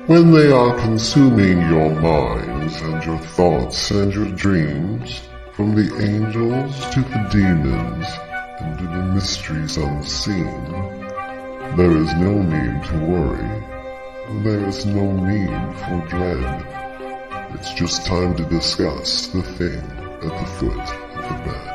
When they are consuming your minds and your thoughts and your dreams, from the angels to the demons and to the mysteries unseen, there is no need to worry. There is no need for dread. It's just time to discuss the thing at the foot of the bed.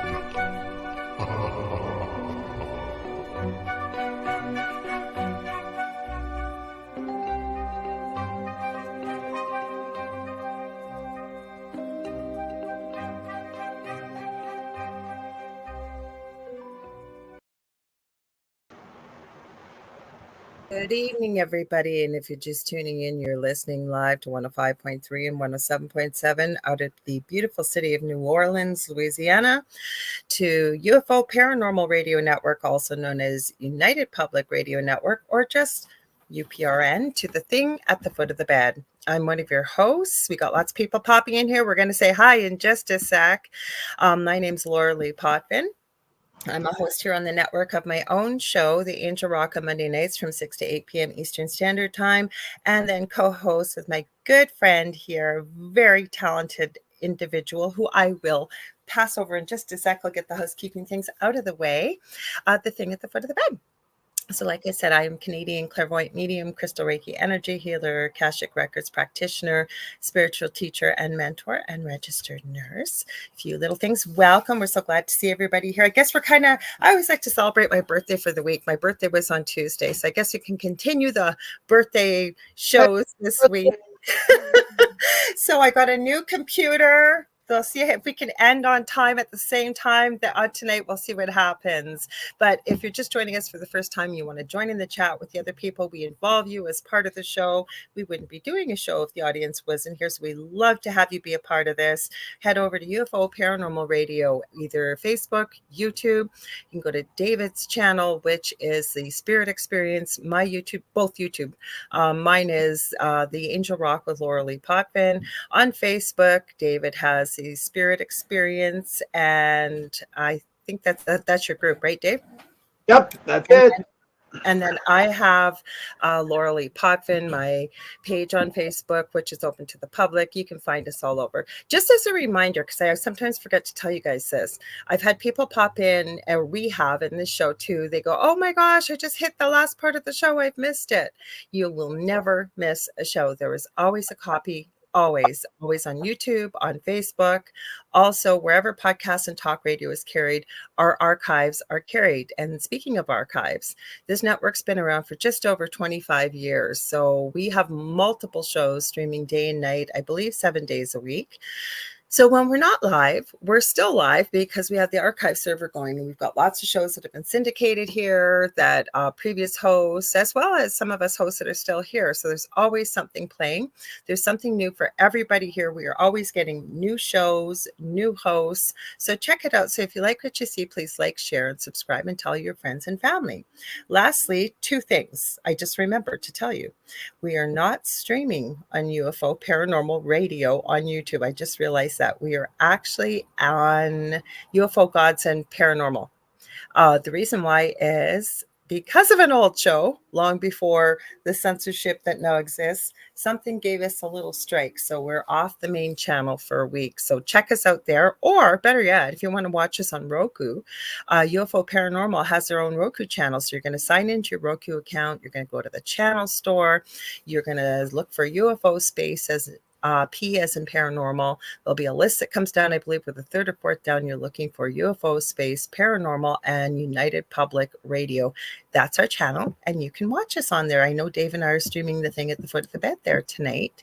Good evening, everybody. And if you're just tuning in, you're listening live to 105.3 and 107.7 out of the beautiful city of New Orleans, Louisiana, to UFO Paranormal Radio Network, also known as United Public Radio Network, or just UPRN, to the thing at the foot of the bed. I'm one of your hosts. We got lots of people popping in here. We're going to say hi in just a sec. My name's Lorilei Potvin. I'm a host here on the network of my own show, The Angel Rock, on Monday nights from 6 to 8 p.m. Eastern Standard Time, and then co-host with my good friend here, very talented individual who I will pass over in just a sec. I'll get the housekeeping things out of the way. The thing at the foot of the bed. So like I said, I am Canadian clairvoyant medium, crystal Reiki energy healer, Akashic Records practitioner, spiritual teacher and mentor, and registered nurse. A few little things. Welcome. We're so glad to see everybody here. I guess I always like to celebrate my birthday for the week. My birthday was on Tuesday, so I guess we can continue the birthday shows this week. So I got a new computer. We'll see if we can end on time at the same time tonight. We'll see what happens. But if you're just joining us for the first time, you want to join in the chat with the other people, we involve you as part of the show. We wouldn't be doing a show if the audience wasn't here. So we love to have you be a part of this. Head over to UFO Paranormal Radio, either Facebook, YouTube. You can go to David's channel, which is the Spirit Experience. My YouTube, both YouTube. Mine is The Angel Rock with Lorilei Potvin. On Facebook, David has the Spirit Experience, and I think that's your group, right, Dave? Yep, that's it. And then I have Lorilei Potvin, my page on Facebook, which is open to the public. You can find us all over. Just as a reminder, because I sometimes forget to tell you guys this, I've had people pop in, and we have in this show too. They go, oh my gosh, I just hit the last part of the show. I've missed it. You will never miss a show. There is always a copy. Always on YouTube, on Facebook, also wherever podcasts and talk radio is carried, our archives are carried. And speaking of archives, this network's been around for just over 25 years. So we have multiple shows streaming day and night, I believe 7 days a week. So when we're not live, we're still live because we have the archive server going, and we've got lots of shows that have been syndicated here, that previous hosts, as well as some of us hosts that are still here. So there's always something playing. There's something new for everybody here. We are always getting new shows, new hosts. So check it out. So if you like what you see, please like, share, and subscribe, and tell your friends and family. Lastly, 2 things I just remembered to tell you. We are not streaming on UFO Paranormal Radio on YouTube. I just realized that we are actually on UFO Gods and Paranormal. The reason why is because of an old show, long before the censorship that now exists, something gave us a little strike. So we're off the main channel for a week. So check us out there. Or better yet, if you want to watch us on Roku, UFO Paranormal has their own Roku channel. So you're going to sign into your Roku account. You're going to go to the channel store. You're going to look for UFO Space as P as in paranormal. There'll be a list that comes down, I believe, with the 3rd or 4th down. You're looking for UFO Space, Paranormal, and United Public Radio. That's our channel, and you can watch us on there. I know Dave and I are streaming the thing at the foot of the bed there tonight.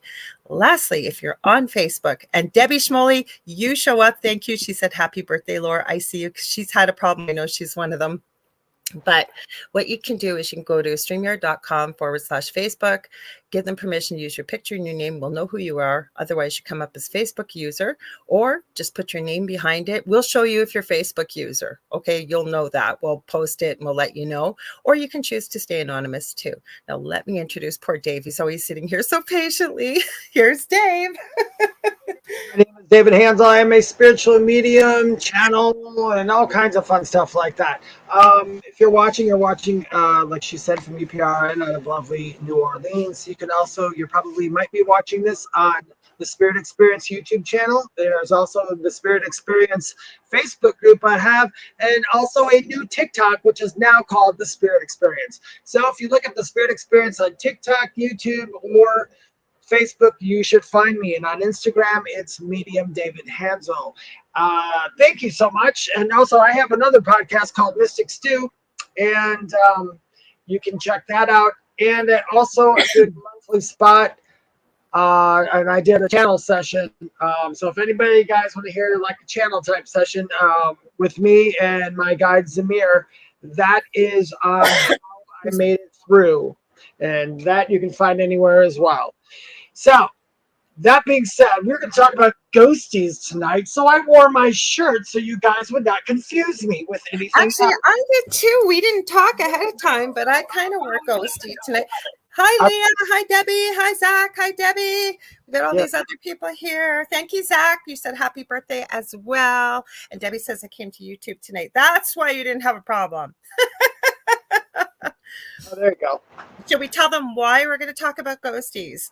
Lastly, if you're on Facebook, and Debbie Schmoley, you show up. Thank you. She said, happy birthday, Laura. I see you. She's had a problem. I know she's one of them. But what you can do is you can go to StreamYard.com/Facebook, give them permission to use your picture and your name. We'll know who you are. Otherwise, you come up as Facebook user, or just put your name behind it. We'll show you if you're Facebook user. Okay, you'll know that. We'll post it and we'll let you know. Or you can choose to stay anonymous too. Now, let me introduce poor Dave. He's always sitting here so patiently. Here's Dave. My name is David Hanzel. I am a spiritual medium, channel, and all kinds of fun stuff like that. If you're watching, like she said, from UPRN out of lovely New Orleans. You can also, you probably might be watching this on the Spirit Experience YouTube channel. There's also the Spirit Experience Facebook group I have, and also a new TikTok, which is now called the Spirit Experience. So if you look at the Spirit Experience on TikTok, YouTube, or Facebook, you should find me. And on Instagram, it's Medium David Hanzel. Thank you so much. And also, I have another podcast called Mystic Stew, and you can check that out. And also, I do a monthly spot, and I did a channel session. So if anybody guys want to hear like a channel type session with me and my guide Zamir, that is on how I made it through. And that you can find anywhere as well. So, that being said, we're going to talk about ghosties tonight. So I wore my shirt so you guys would not confuse me with anything Actually, else. I did too. We didn't talk ahead of time, but I kind of wore ghosty tonight. Hi, Leah. Hi, Debbie. Hi, Zach. Hi, Debbie. We got all these other people here. Thank you, Zach. You said happy birthday as well. And Debbie says I came to YouTube tonight. That's why you didn't have a problem. Oh, there you go. Should we tell them why we're going to talk about ghosties?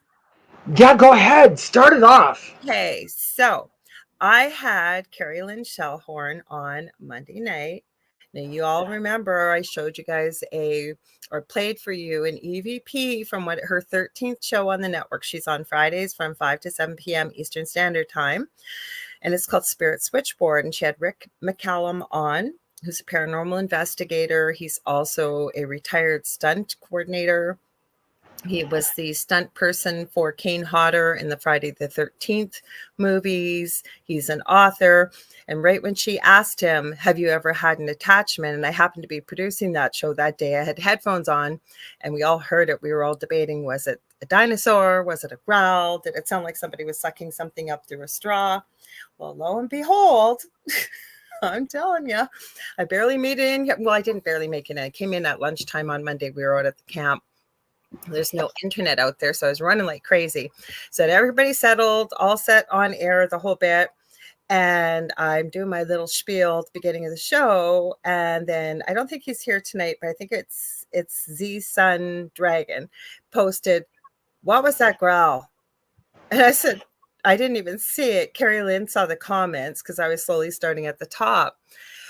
Yeah, go ahead. Start it off. Okay, so I had Carrie Lynn Shellhorn on Monday night. Now, you all remember I showed you guys or played for you an EVP from her 13th show on the network. She's on Fridays from 5 to 7 p.m. Eastern Standard Time. And it's called Spirit Switchboard. And she had Rick McCallum on, who's a paranormal investigator. He's also a retired stunt coordinator. He was the stunt person for Kane Hodder in the Friday the 13th movies. He's an author. And right when she asked him, have you ever had an attachment? And I happened to be producing that show that day. I had headphones on and we all heard it. We were all debating, was it a dinosaur? Was it a growl? Did it sound like somebody was sucking something up through a straw? Well, lo and behold, I'm telling you, I barely made it in. Well, I didn't barely make it in. I came in at lunchtime on Monday. We were out at the camp. There's no internet out there, so I was running like crazy. So everybody settled, all set on air, the whole bit. And I'm doing my little spiel at the beginning of the show. And then I don't think he's here tonight, but I think it's Z Sun Dragon posted, what was that growl? And I said, I didn't even see it. Carrie Lynn saw the comments because I was slowly starting at the top.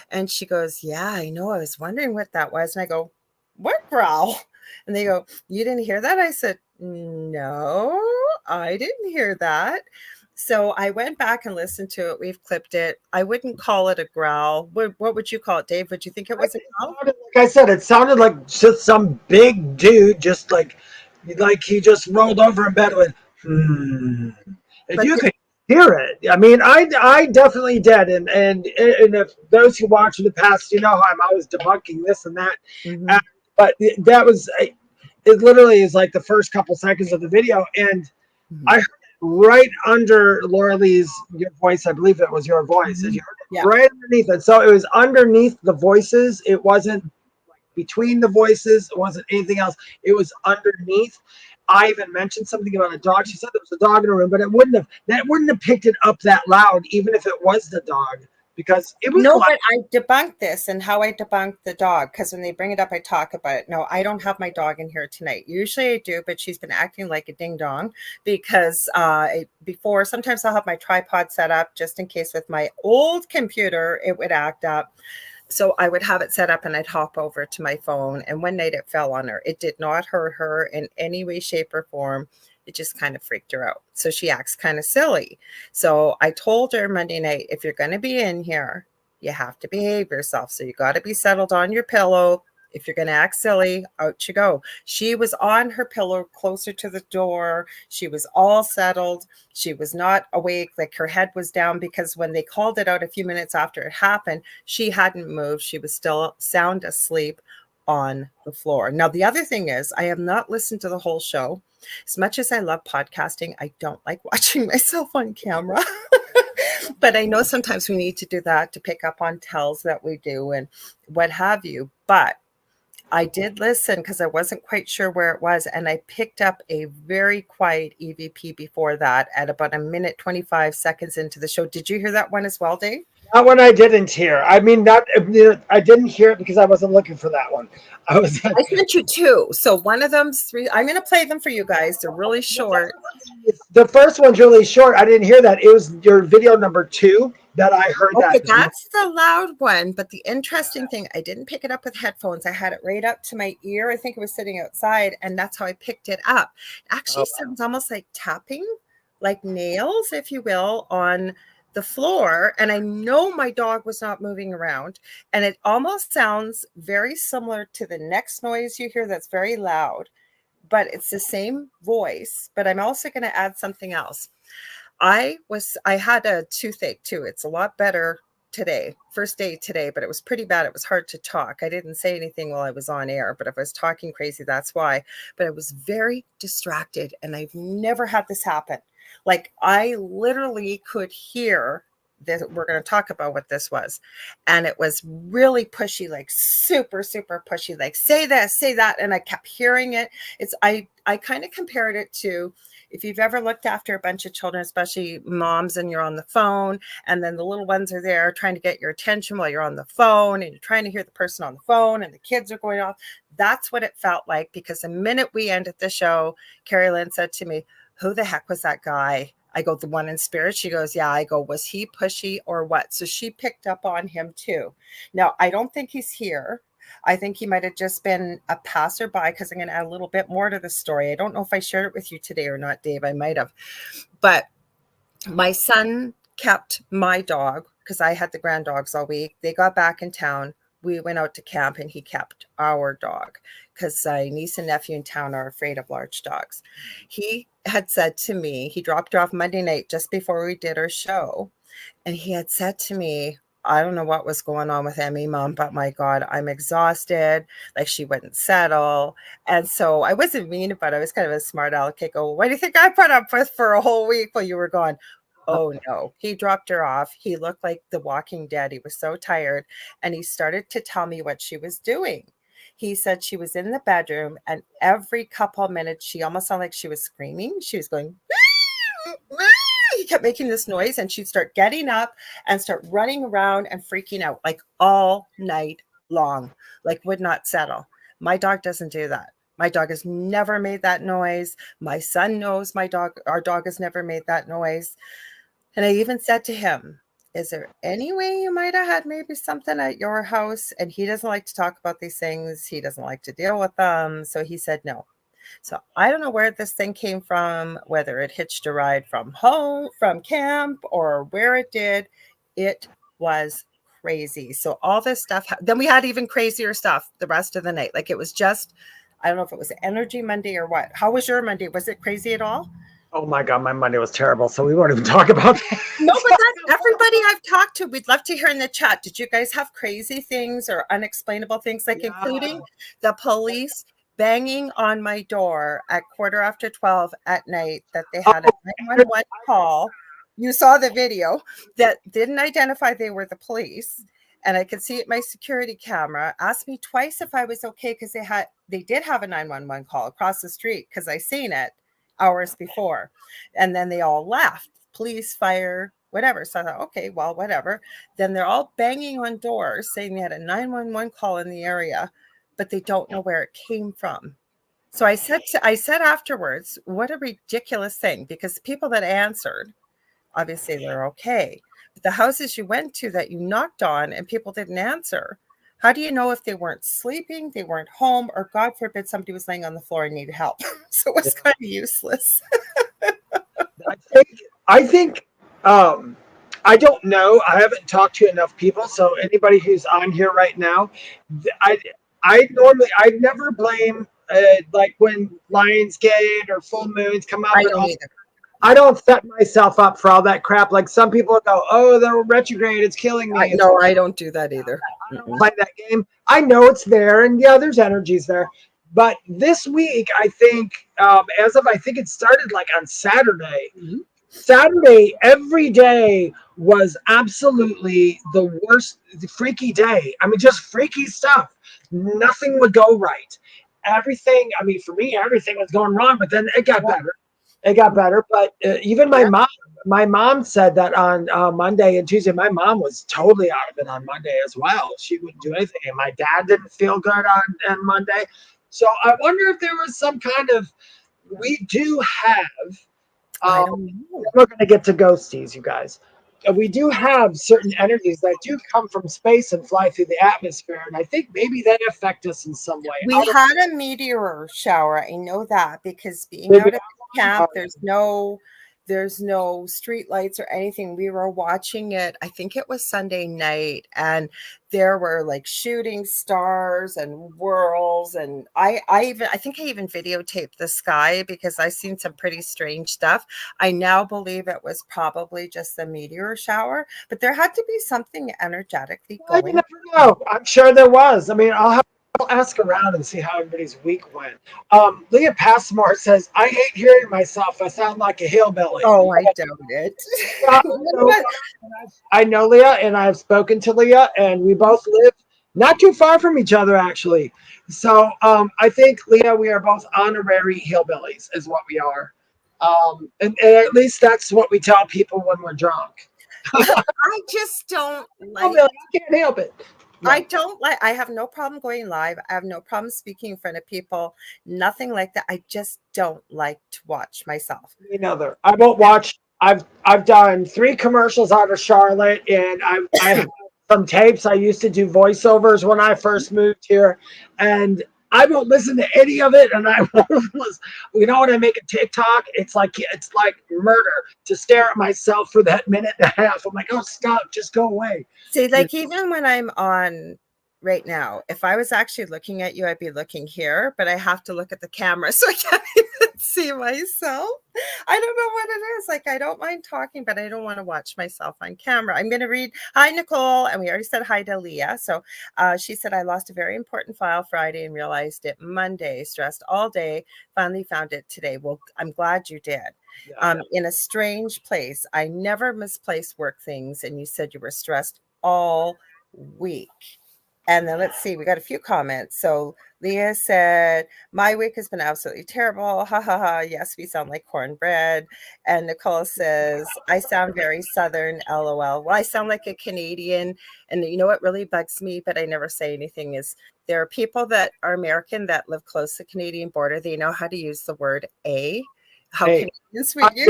And she goes, yeah, I know. I was wondering what that was. And I go, what growl? And they go, you didn't hear that? I said, no, I didn't hear that. So I went back and listened to it. We've clipped it. I wouldn't call it a growl. What would you call it, Dave? Would you think it was a growl? Like I said, it sounded like just some big dude, just like he just rolled over in bed with, If you could hear it. I mean, I definitely did. And if those who watch in the past, you know how I'm always debunking this and that. Mm-hmm. But that was, it literally is like the first couple seconds of the video. And I heard it right under Lorilai's your voice. I believe it was your voice. Mm-hmm. You heard it right underneath it. So it was underneath the voices. It wasn't like between the voices. It wasn't anything else. It was underneath. I even mentioned something about a dog. She said there was a dog in the room, but that wouldn't have picked it up that loud, even if it was the dog. Because it was no, but I debunked this and how I debunked the dog. Because when they bring it up, I talk about it. No, I don't have my dog in here tonight. Usually I do, but she's been acting like a ding dong because before, sometimes I'll have my tripod set up just in case with my old computer, it would act up. So I would have it set up and I'd hop over to my phone. And one night it fell on her. It did not hurt her in any way, shape, or form. It just kind of freaked her out. So she acts kind of silly. So I told her Monday night, if you're going to be in here, you have to behave yourself. So you got to be settled on your pillow. If you're going to act silly, out you go. She was on her pillow closer to the door. She was all settled. She was not awake. Like her head was down because when they called it out a few minutes after it happened, she hadn't moved. She was still sound asleep on the floor. Now, the other thing is I have not listened to the whole show. As much as I love podcasting, I don't like watching myself on camera. But I know sometimes we need to do that to pick up on tells that we do and what have you. But I did listen because I wasn't quite sure where it was, and I picked up a very quiet EVP before that at about a minute 25 seconds into the show. Did you hear that one as well, Dave? That one I didn't hear. I mean, I didn't hear it because I wasn't looking for that one. I sent you two. So one of them's 3. I'm going to play them for you guys. They're really short. The first one's really short. I didn't hear that. It was your video number 2 that I heard. Okay, that's the loud one. But the interesting thing, I didn't pick it up with headphones. I had it right up to my ear. I think it was sitting outside, and that's how I picked it up. It actually sounds almost like tapping, like nails, if you will, on the floor. And I know my dog was not moving around. And it almost sounds very similar to the next noise you hear that's very loud, but it's the same voice. But I'm also going to add something else. I had a toothache too. It's a lot better today, first day today, but it was pretty bad. It was hard to talk. I didn't say anything while I was on air, but if I was talking crazy, that's why. But I was very distracted, and I've never had this happen. Like, I literally could hear this. We're going to talk about what this was. And it was really pushy, like super, super pushy, like say this, say that. And I kept hearing it. I kind of compared it to, if you've ever looked after a bunch of children, especially moms, and you're on the phone, and then the little ones are there trying to get your attention while you're on the phone, and you're trying to hear the person on the phone, and the kids are going off. That's what it felt like, because the minute we ended the show, Carrie Lynn said to me, "Who the heck was that guy?" I go, "The one in spirit." She goes, "Yeah." I go, "Was he pushy or what?" So she picked up on him too. Now, I don't think he's here. I think he might have just been a passerby, because I'm going to add a little bit more to the story. I don't know if I shared it with you today or not, Dave. I might have. But my son kept my dog, because I had the grand dogs all week. They got back in town. We went out to camp, and he kept our dog, because my niece and nephew in town are afraid of large dogs. He had said to me, he dropped her off Monday night just before we did our show. And he had said to me, "I don't know what was going on with Emmy, Mom, but my God, I'm exhausted." Like, she wouldn't settle. And so I wasn't mean about it. I was kind of a smart aleck. I go, "What do you think I put up with for a whole week while you were gone?" Oh no, he dropped her off. He looked like the Walking Dead. He was so tired. And he started to tell me what she was doing. He said she was in the bedroom, and every couple of minutes, she almost sounded like she was screaming. She was going, he kept making this noise, and she'd start getting up and start running around and freaking out, like all night long, like would not settle. My dog doesn't do that. My dog has never made that noise. My son knows our dog has never made that noise. And I even said to him, "Is there any way you might have had maybe something at your house?" And he doesn't like to talk about these things. He doesn't like to deal with them. So he said no. So I don't know where this thing came from, whether it hitched a ride from home, from camp, or where it did. It was crazy. So all this stuff, then we had even crazier stuff the rest of the night. Like, it was just, I don't know if it was Energy Monday or what. How was your Monday? Was it crazy at all? Oh my God, my Monday was terrible. So we won't even talk about that. No, but that's everybody I've talked to. We'd love to hear in the chat. Did you guys have crazy things or unexplainable things, like including the police banging on my door at 12:15 at night, that they had a 911 call? You saw the video that didn't identify they were the police. And I could see it, my security camera asked me twice if I was okay, because they did have a 911 call across the street, because I seen it hours before. And then they all left, police, fire, whatever. So I thought, okay, well, whatever. Then they're all banging on doors saying they had a 911 call in the area, but they don't know where it came from. So I said afterwards, what a ridiculous thing, because people that answered, obviously they're okay. But the houses you went to that you knocked on and people didn't answer, how do you know if they weren't sleeping, they weren't home, or God forbid somebody was laying on the floor and needed help? So it was kind of useless. I think I don't know. I haven't talked to enough people. So anybody who's on here right now, I never blame like when Lionsgate or full moons come up. I don't either. I don't set myself up for all that crap. Like some people go, "Oh, they're retrograde, it's killing me." No, I don't do that either. I don't play that game. I know it's there, and yeah, there's energies there. But this week, I think, I think it started like on Saturday. Mm-hmm. Saturday, every day was absolutely the worst, the freaky day. I mean, just freaky stuff. Nothing would go right. Everything, I mean, for me, everything was going wrong, but then it got better. It got better. But even my mom said that on Monday and Tuesday. My mom was totally out of it on Monday as well. She wouldn't do anything. And my dad didn't feel good on Monday. So I wonder if there was some kind of, we do have, I don't know. we're going to get to ghosties, you guys. We do have certain energies that do come from space and fly through the atmosphere. And I think maybe they affect us in some way. We had a meteor shower. I know that because being out at the camp, there's no street lights or anything. We were watching it. I think it was Sunday night, and there were like shooting stars and whirls. And I think I even videotaped the sky because I seen some pretty strange stuff. I now believe it was probably just a meteor shower, but there had to be something energetically Well, going. you never know. I'm sure there was. I mean, I'll ask around and see how everybody's week went. Leah Passmore says, I hate hearing myself. I sound like a hillbilly. Oh, I doubt it. Yeah, I know Leah, and I've spoken to Leah, and we both live not too far from each other, actually. So I think, Leah, we are both honorary hillbillies, is what we are. And at least that's what we tell people when we're drunk. I just don't like. Hillbilly, I can't help it. I have no problem going live. I have no problem speaking in front of people. Nothing like that. I just don't like to watch myself. Me neither. I won't watch. I've done 3 commercials out of Charlotte, and I have some tapes. I used to do voiceovers when I first moved here, and I won't listen to any of it. And I won't listen. You know, when I make a TikTok, it's like murder to stare at myself for that minute and a half. I'm like, oh, stop, just go away. See, like even when I'm on right now, if I was actually looking at you, I'd be looking here, but I have to look at the camera, so I can't even see myself. I don't know what it is. Like, I don't mind talking, but I don't want to watch myself on camera. I'm going to read. Hi, Nicole. And we already said hi to Leah. So she said, I lost a very important file Friday and realized it Monday, stressed all day, finally found it today. Well, I'm glad you did. In a strange place. I never misplace work things. And you said you were stressed all week. And then let's see, we got a few comments. So Leah said, my week has been absolutely terrible. Ha ha ha. Yes, we sound like cornbread. And Nicole says, I sound very Southern, LOL. Well, I sound like a Canadian. And you know what really bugs me, but I never say anything, is there are people that are American that live close to the Canadian border. They know how to use the word a. How Canadians would use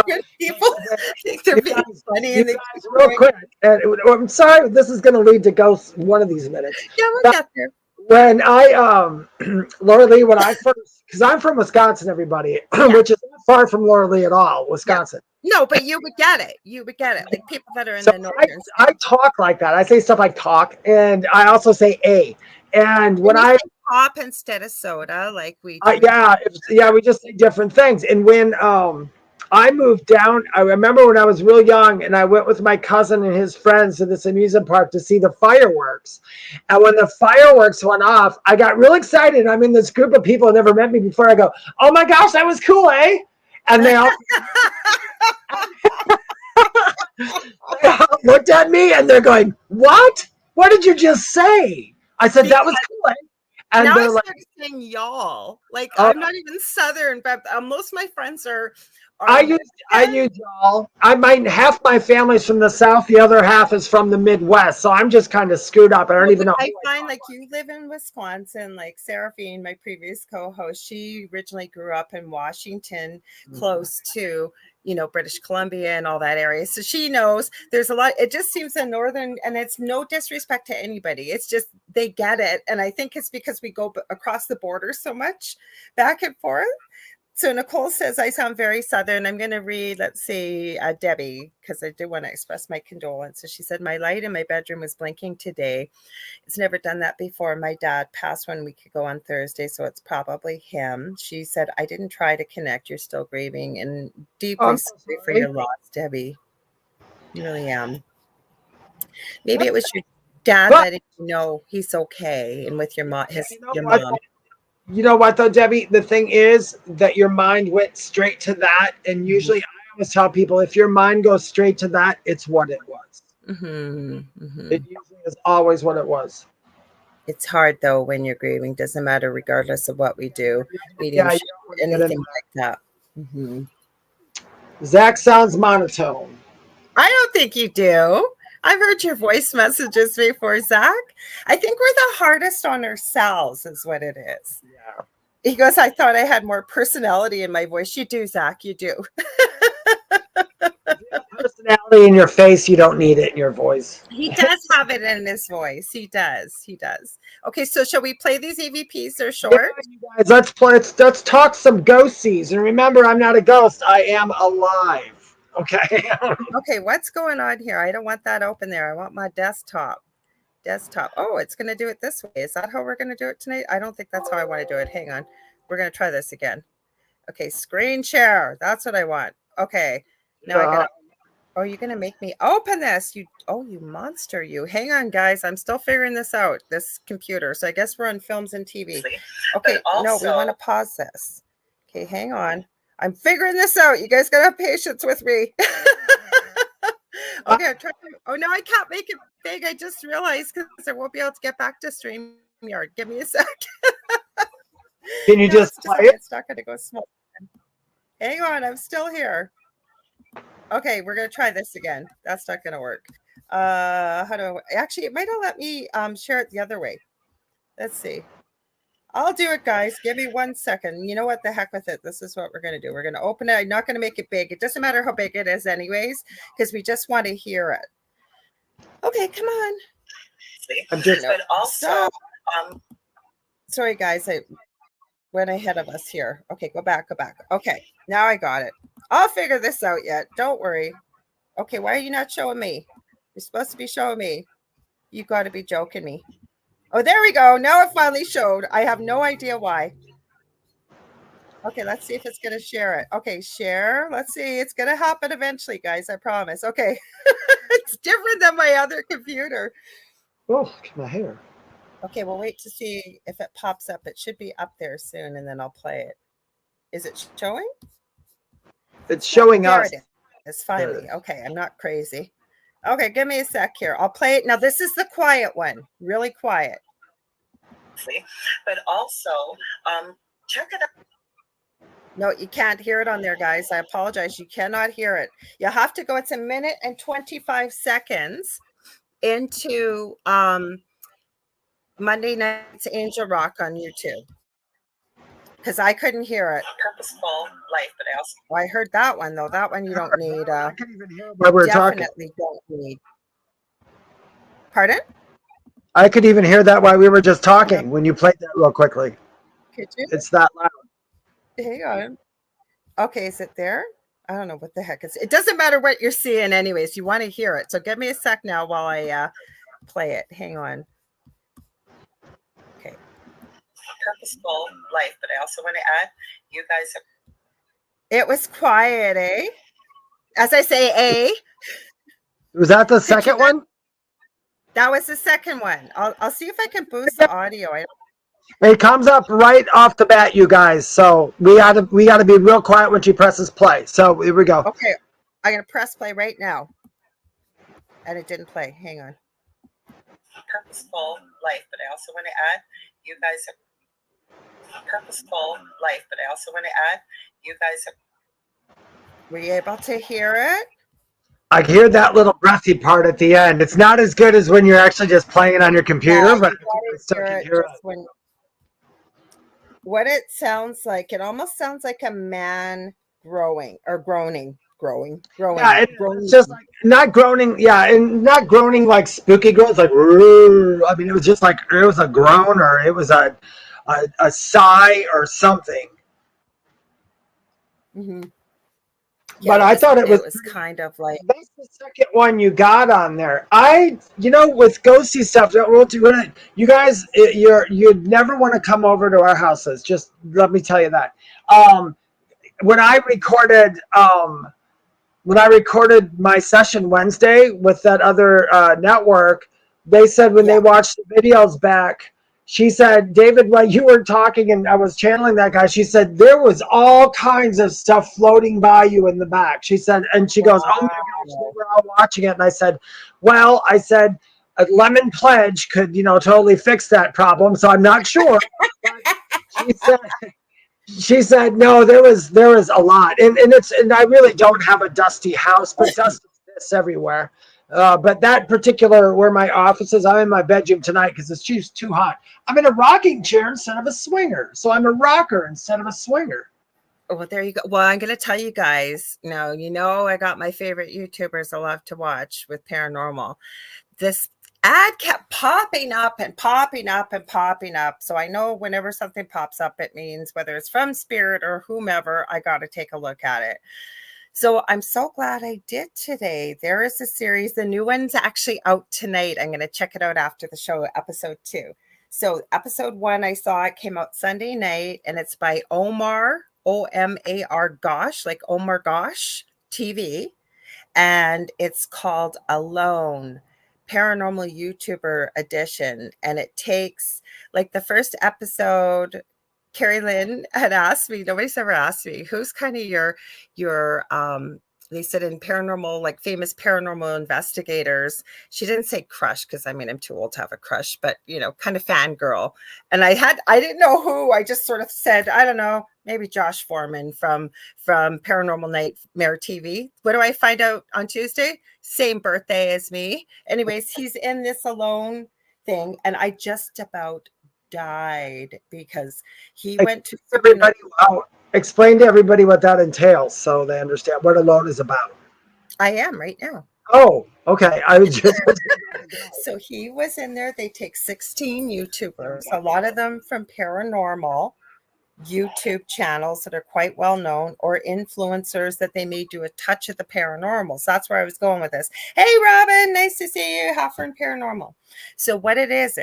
it. People think they're being funny. And they real quick, and I'm sorry, this is going to lead to ghosts one of these minutes. Yeah, we'll get there. When I, Lorilei, when I first, because I'm from Wisconsin, everybody, which is not far from Lorilei at all, Wisconsin. No, but you would get it. You would get it. Like people that are in the northern. I talk like that. I say stuff like talk, and I also say a. And when I pop instead of soda, like we we just say different things. And when I moved down, I remember when I was real young, and I went with my cousin and his friends to this amusement park to see the fireworks. And when the fireworks went off, I got real excited. I'm in this group of people who never met me before. I go, "Oh my gosh, that was cool, eh?" And they all looked at me, and they're going, "What? What did you just say?" I said, "That was cool." And now they're I like, started saying y'all. Like I'm not even Southern, but most of my friends are. I use y'all. Half my family's from the South, the other half is from the Midwest. So I'm just kind of screwed up. I don't even know. I find like you live in Wisconsin, like Seraphine, my previous co-host. She originally grew up in Washington, close to British Columbia and all that area. So she knows there's a lot. It just seems a northern, and it's no disrespect to anybody. It's just they get it. And I think it's because we go across the border so much back and forth. So Nicole says, I sound very Southern. I'm going to read, let's see, Debbie, because I do want to express my condolences. She said, my light in my bedroom was blinking today. It's never done that before. My dad passed 1 week ago on Thursday, so it's probably him. She said, I didn't try to connect. You're still grieving, and deeply sorry for your loss, Debbie. I really am. Maybe it was your dad letting you know he's okay, and with your mom, your mom. You know what, though, Debbie? The thing is that your mind went straight to that. And usually I always tell people, if your mind goes straight to that, it's what it was. It usually is always what it was. It's hard though when you're grieving. Doesn't matter, regardless of what we do. Yeah, Mediumship, anything like that. Zach sounds monotone. I don't think you do. I've heard your voice messages before, Zach. I think we're the hardest on ourselves, is what it is. Yeah. He goes, I thought I had more personality in my voice. You do, Zach. You do. Personality in your face, you don't need it in your voice. He does have it in his voice. He does. He does. Okay, so shall we play these EVPs? They're short. Yeah, you guys, let's play. Let's talk some ghosties. And remember, I'm not a ghost. I am alive. Okay. Okay, what's going on here? I don't want that open there. I want my desktop. Oh, it's going to do it this way. Is that how we're going to do it tonight? I don't think that's how I want to do it. Hang on. We're going to try this again. Okay, screen share. That's what I want. Okay. Now I got to... Oh, you're going to make me open this. You monster, you. Hang on, guys. I'm still figuring this out, this computer. So I guess we're on films and TV. Okay, no, we want to pause this. Okay, hang on. I'm figuring this out. You guys got to have patience with me. Okay, I'm trying to... Oh, no, I can't make it big. I just realized because I won't be able to get back to StreamYard. Give me a sec. Can you just play it? It's not going to go small. Hang on. I'm still here. Okay, we're going to try this again. That's not going to work. Actually, it might have let me share it the other way. Let's see. I'll do it, guys. Give me 1 second. You know what? The heck with it. This is what we're going to do. We're going to open it. I'm not going to make it big. It doesn't matter how big it is anyways, because we just want to hear it. Okay, come on. I'm just... But also, sorry, guys. I went ahead of us here. Okay, go back. Okay, now I got it. I'll figure this out yet. Don't worry. Okay, why are you not showing me? You're supposed to be showing me. You got to be joking me. Oh, there we go. Now it finally showed. I have no idea why. Okay, let's see if it's going to share it. Okay, share. Let's see. It's going to happen eventually, guys. I promise. Okay. It's different than my other computer. Oh, look at my hair. Okay, we'll wait to see if it pops up. It should be up there soon, and then I'll play it. Is it showing? It's showing us. There it is. Finally. Okay, I'm not crazy. Okay, give me a sec here. I'll play it. Now, this is the quiet one. Really quiet. But also, check it out. No, you can't hear it on there, guys. I apologize. You cannot hear it. You have to go. It's 1 minute and 25 seconds into Monday Night's Angel Rock on YouTube. Because I couldn't hear it. Purposeful life, but I also... Well, I heard that one, though. That one you don't need. I couldn't even hear while we were talking. Definitely don't need. Pardon? I could even hear that while we were just talking when you played that real quickly. Could you? It's that loud. Hang on. Okay, is it there? I don't know what the heck is. It doesn't matter what you're seeing anyways. You want to hear it. So give me a sec now while I play it. Hang on. Okay. Purposeful life, but I also want to add, you guys have... It was quiet, eh? As I say, eh? Was that the second one? That was the second one. I'll see if I can boost the audio. It comes up right off the bat, you guys. So we gotta be real quiet when she presses play. So here we go. Okay, I'm gonna press play right now, and it didn't play. Hang on. Purposeful life, but I also want to add, you guys have... Purposeful life, but I also want to add, you guys have... Were you able to hear it? I hear that little breathy part at the end. It's not as good as when you're actually just playing it on your computer, but I still can hear it. What it sounds like, it almost sounds like a man growing or groaning. Yeah, it's just like not groaning. Yeah, and not groaning like spooky groans. Like, I mean, it was just like it was a groan or it was a sigh or something. Mm-hmm. Yeah, but I thought it was kind of like... That's the second one you got on there. With ghosty stuff, you guys, you'd never want to come over to our houses. Just let me tell you that. When I recorded my session Wednesday with that other network, they said when they watched the videos back, she said, David, while you were talking and I was channeling that guy, she said, there was all kinds of stuff floating by you in the back. She said, and she goes, oh my gosh, we were all watching it. And I said, well, I said, a lemon pledge could, totally fix that problem. So I'm not sure. But she said, no, there was a lot. And I really don't have a dusty house, but dust is everywhere. But that particular, where my office is, I'm in my bedroom tonight because it's just too hot. I'm in a rocking chair instead of a swinger. So I'm a rocker instead of a swinger. Well, there you go. Well, I'm going to tell you guys now, I got my favorite YouTubers I love to watch with paranormal. This ad kept popping up and popping up and popping up. So I know whenever something pops up, it means whether it's from spirit or whomever, I got to take a look at it. So I'm so glad I did today. There is a series. The new one's actually out tonight. I'm going to check it out after the show, episode 2. So episode 1, I saw it came out Sunday night, and it's by Omar, O-M-A-R Gosh, like Omar Gosh TV. And it's called Alone, Paranormal YouTuber Edition. And it takes, like, the first episode, Carrie Lynn had asked me, nobody's ever asked me, who's kind of your they said in paranormal, like famous paranormal investigators. She didn't say crush, because I'm too old to have a crush, but kind of fangirl. And I didn't know who. I just sort of said, I don't know, maybe Josh Foreman from Paranormal Nightmare TV. What do I find out on Tuesday? Same birthday as me. Anyways, he's in this Alone thing, and I just about died because he went to explain to everybody what that entails so they understand what Alone is about. I am right now. Oh, okay. I was just So he was in there. They take 16 YouTubers, a lot of them from paranormal YouTube channels that are quite well known, or influencers that they may do a touch of the paranormal. So that's where I was going with this. Hey, Robin, nice to see you. Hoffer Paranormal. So what it is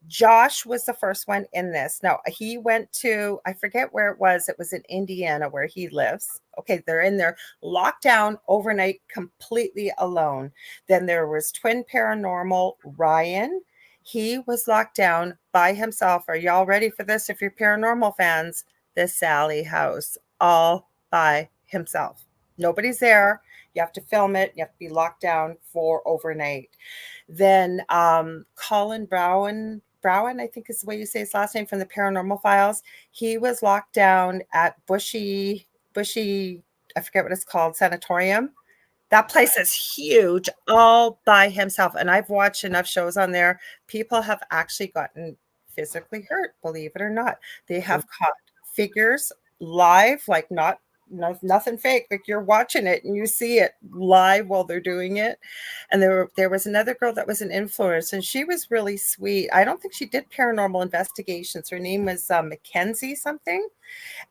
Josh was the first one in this. Now, he went to, I forget where it was. It was in Indiana where he lives. Okay, they're in there, locked down overnight, completely alone. Then there was twin paranormal Ryan. He was locked down by himself. Are y'all ready for this? If you're paranormal fans, the Sally house, all by himself. Nobody's there. You have to film it. You have to be locked down for overnight. Then Colin Browen, I think is the way you say his last name, from the Paranormal Files. He was locked down at Bushy, I forget what it's called, sanatorium. That place is huge, all by himself. And I've watched enough shows on there. People have actually gotten physically hurt, believe it or not. They have caught figures live, like nothing fake, like you're watching it and you see it live while they're doing it. And there was another girl that was an influencer, and she was really sweet. I don't think she did paranormal investigations. Her name was Mackenzie something,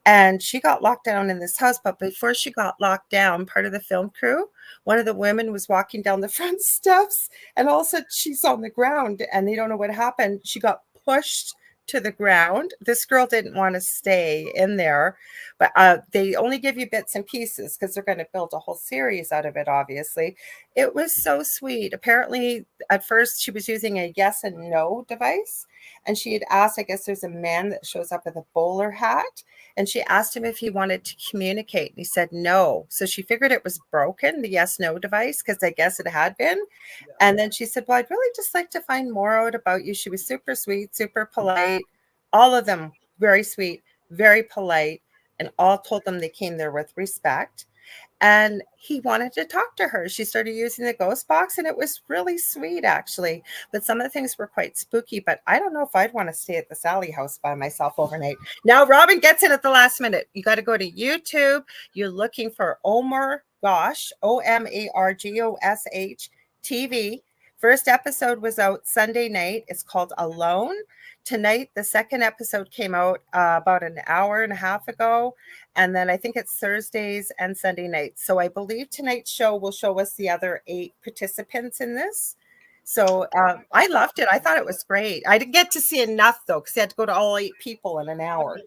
and she got locked down in this house. But before she got locked down, part of the film crew, one of the women was walking down the front steps, and all of a sudden she's on the ground, and they don't know what happened. She got pushed to the ground. This girl didn't want to stay in there, but they only give you bits and pieces because they're going to build a whole series out of it, obviously. It was so sweet. Apparently, at first, she was using a yes and no device, and she had asked, I guess there's a man that shows up with a bowler hat, and she asked him if he wanted to communicate, and he said no. So she figured it was broken, the yes-no device, because I guess it had been. Yeah. And then she said, well, I'd really just like to find more out about you. She was super sweet, super polite. All of them very sweet, very polite, and all told them they came there with respect. And he wanted to talk to her. She started using the ghost box, and it was really sweet, actually. But some of the things were quite spooky. But I don't know if I'd want to stay at the Sally house by myself overnight. Now, Robin gets in at the last minute. You got to go to YouTube. You're looking for Omar Gosh, Omargosh TV. First episode was out Sunday night. It's called Alone. Tonight, the second episode came out about an hour and a half ago. And then I think it's Thursdays and Sunday nights. So I believe tonight's show will show us the other 8 participants in this. So I loved it. I thought it was great. I didn't get to see enough, though, because I had to go to all 8 people in an hour.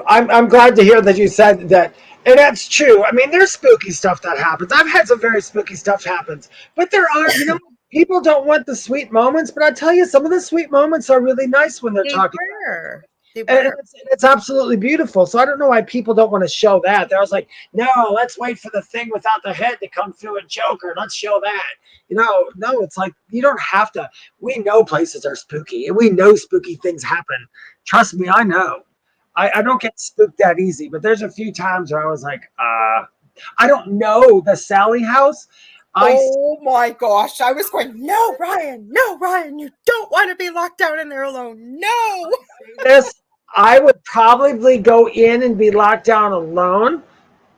I'm glad to hear that you said that. And that's true. I mean, there's spooky stuff that happens. I've had some very spooky stuff happens. But there are, people don't want the sweet moments, but I tell you, some of the sweet moments are really nice when they're They talking. were. They And were. it's absolutely beautiful. So I don't know why people don't want to show that. They was like, no, let's wait for the thing without the head to come through and choke her. Let's show that. No, it's like you don't have to. We know places are spooky and we know spooky things happen. Trust me, I know. I don't get spooked that easy, but there's a few times where I was like, I don't know the Sally house. Oh my gosh. I was going, no, Ryan, you don't want to be locked down in there alone. No. This, I would probably go in and be locked down alone.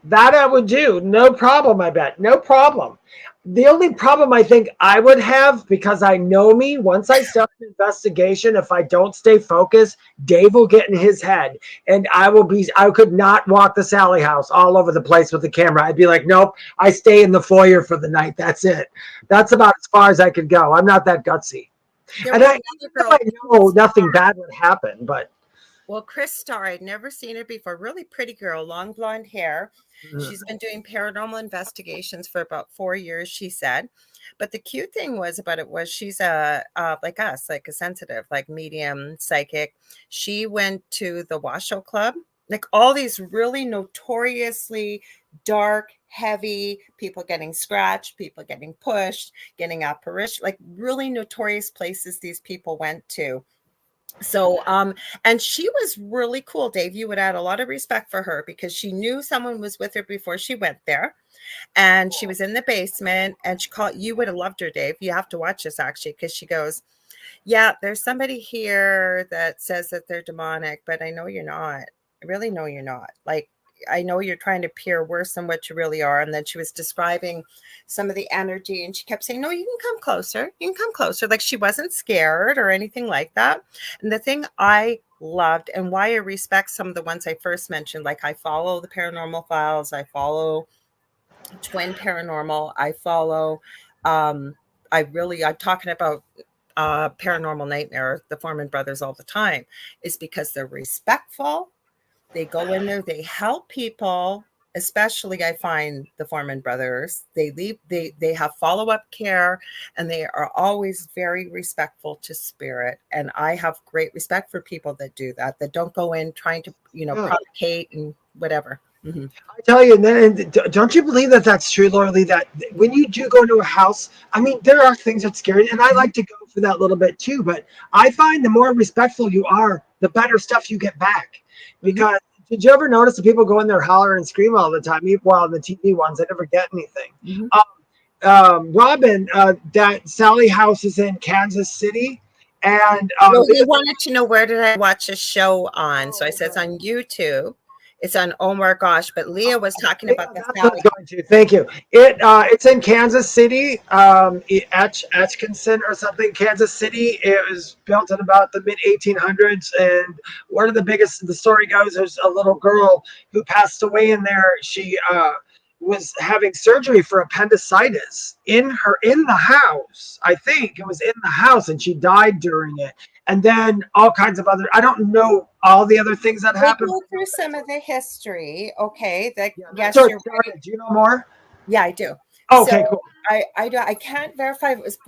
That I would do. No problem, I bet. No problem. The only problem I think I would have, because I know me, once I start an investigation, if I don't stay focused, Dave will get in his head and I could not walk the Sally house all over the place with the camera. I'd be like, nope, I stay in the foyer for the night. That's it. That's about as far as I could go. I'm not that gutsy. There And was I another girl. know nothing bad would happen, but. Well, Chris Starr, I'd never seen her before. Really pretty girl, long blonde hair. She's been doing paranormal investigations for about 4 years, she said. But the cute thing was about it was she's like us, like a sensitive, like medium, psychic. She went to the Washoe Club, like all these really notoriously dark, heavy people getting scratched, people getting pushed, getting apparition, like really notorious places these people went to. So, and she was really cool, Dave. You would add a lot of respect for her because she knew someone was with her before she went there. And she was in the basement and she called, you would have loved her, Dave. You have to watch this actually, because she goes, yeah, there's somebody here that says that they're demonic, but I know you're not. I really know you're not. Like, I know you're trying to appear worse than what you really are. And then she was describing some of the energy and she kept saying, no, you can come closer. You can come closer. Like she wasn't scared or anything like that. And the thing I loved and why I respect some of the ones I first mentioned, like I follow the Paranormal Files, I follow Twin Paranormal, I follow, I'm talking about Paranormal Nightmare, the Foreman Brothers all the time, is because they're respectful. They go in there, they help people, especially I find the Foreman Brothers. They have follow-up care and they are always very respectful to spirit. And I have great respect for people that do that don't go in trying to, provocate and whatever. Mm-hmm. I tell you, and don't you believe that that's true, Lorilei, that when you do go into a house, I mean, there are things that scare you, and I like to go for that little bit too, but I find the more respectful you are, the better stuff you get back. Because did you ever notice the people go in there holler and scream all the time? Well, the TV ones, they never get anything. Robin, that Sally house is in Kansas City. And well, he wanted to know where did I watch a show on. So I said it's on YouTube. It's on Oh My Gosh, but Leah was talking about this. Thank you. It's in Kansas City, Atchison or something. Kansas City. It was built in about the mid 1800s, and one of the biggest. The story goes, there's a little girl who passed away in there. She was having surgery for appendicitis in the house. I think it was in the house, and she died during it. And then all kinds of other, I don't know all the other things that happened. Go through some of the history. Okay. Yes, you're right. Do you know more? Yeah, I do. Okay, cool. I can't verify if it was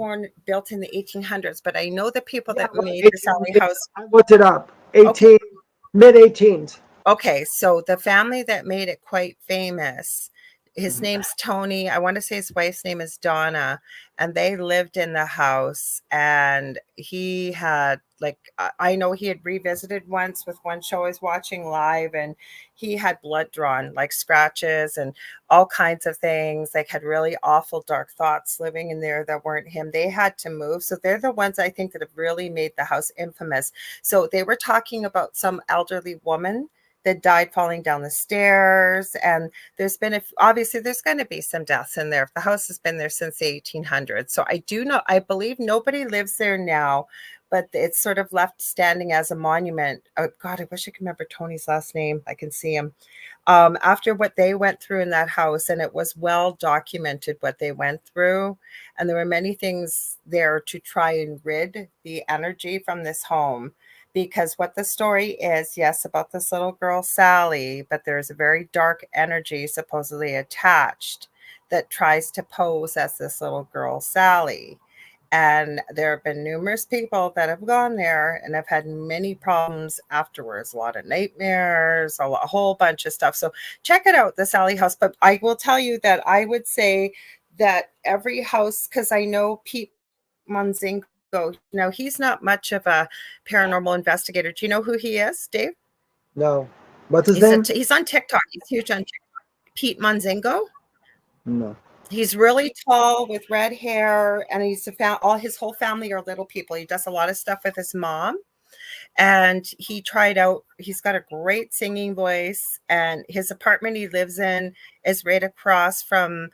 built in the 1800s, but I know the people that made the Sally house. I looked it up. Mid 18s. Okay, so the family that made it quite famous, his name's Tony. I want to say his wife's name is Donna, and they lived in the house. And he had, like, I know he had revisited once with one show I was watching live, and he had blood drawn, like scratches and all kinds of things. Like, had really awful dark thoughts living in there that weren't him. They had to move. So they're the ones I think that have really made the house infamous. So they were talking about some elderly woman that died falling down the stairs. And there's been, obviously there's going to be some deaths in there. The house has been there since the 1800s. So I believe nobody lives there now, but it's sort of left standing as a monument. Oh God, I wish I could remember Tony's last name. I can see him. After what they went through in that house, and it was well documented what they went through. And there were many things there to try and rid the energy from this home. Because what the story is, yes, about this little girl, Sally, but there's a very dark energy supposedly attached that tries to pose as this little girl, Sally. And there have been numerous people that have gone there and have had many problems afterwards, a lot of nightmares, a whole bunch of stuff. So check it out, the Sally House. But I will tell you that I would say that every house, because I know Pete Monzingo, now he's not much of a paranormal investigator. Do you know who he is, Dave? No. What's his name? He's on TikTok. He's huge on TikTok. Pete Monzingo. No. He's really tall with red hair, and his whole family are little people. He does a lot of stuff with his mom, and he's got a great singing voice, and his apartment he lives in is right across from,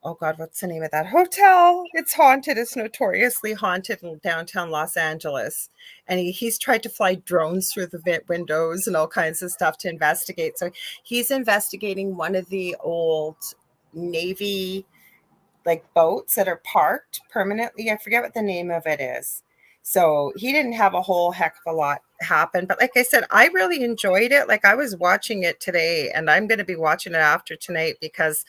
oh God, what's the name of that hotel? It's haunted. It's notoriously haunted in downtown Los Angeles. And he's tried to fly drones through the windows and all kinds of stuff to investigate. So he's investigating one of the old Navy boats that are parked permanently. I forget what the name of it is. So he didn't have a whole heck of a lot happen. But like I said, I really enjoyed it. Like I was watching it today, and I'm going to be watching it after tonight because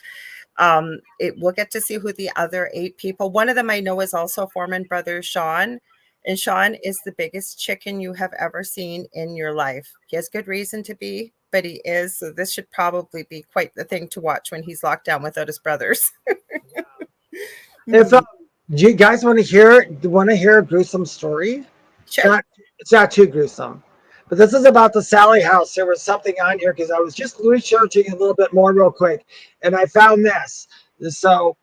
we'll get to see who the other 8 people. One of them I know is also Foreman brother Sean. And Sean is the biggest chicken you have ever seen in your life. He has good reason to be, but he is. So this should probably be quite the thing to watch when he's locked down without his brothers. If do you guys want to hear a gruesome story? Sure. It's not too gruesome, but this is about the Sally House. There was something on here because I was just researching a little bit more real quick, and I found this. So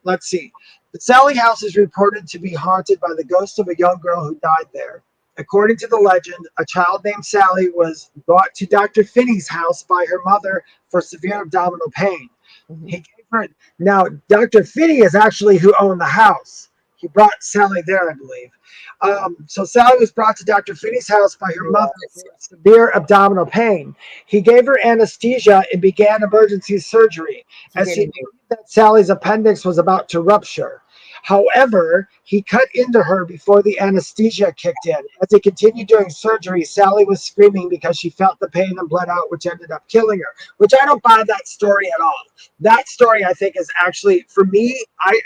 let's see. The Sally House is reported to be haunted by the ghost of a young girl who died there. According to the legend, a child named Sally was brought to Dr. Finney's house by her mother for severe abdominal pain. Mm-hmm. He gave her. Now, Dr. Finney is actually who owned the house. He brought Sally there, I believe. So Sally was brought to Dr. Finney's house by her mother for severe abdominal pain. He gave her anesthesia and began emergency surgery, as he knew that Sally's appendix was about to rupture. However, he cut into her before the anesthesia kicked in. As he continued doing surgery, Sally was screaming because she felt the pain and bled out, which ended up killing her, which I don't buy that story at all. That story, I think, is actually, for me, I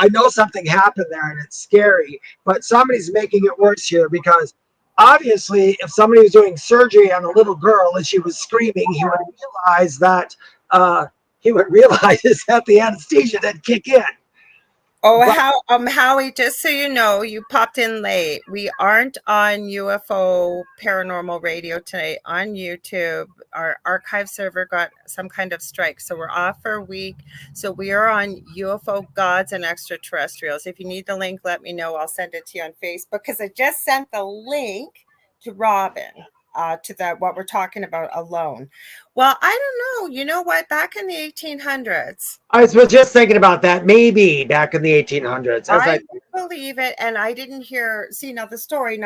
know something happened there and it's scary, but somebody's making it worse here because obviously if somebody was doing surgery on a little girl and she was screaming, he would realize that the anesthesia didn't kick in. Oh, Howie, just so you know, you popped in late. We aren't on UFO Paranormal Radio tonight on YouTube. Our archive server got some kind of strike, so we're off for a week. So we are on UFO Gods and Extraterrestrials. If you need the link, let me know. I'll send it to you on Facebook because I just sent the link to Robin. To what we're talking about alone. Well, I don't know. You know what? Back in the 1800s. I was just thinking about that. Maybe back in the 1800s. I believe it. And I didn't now the story.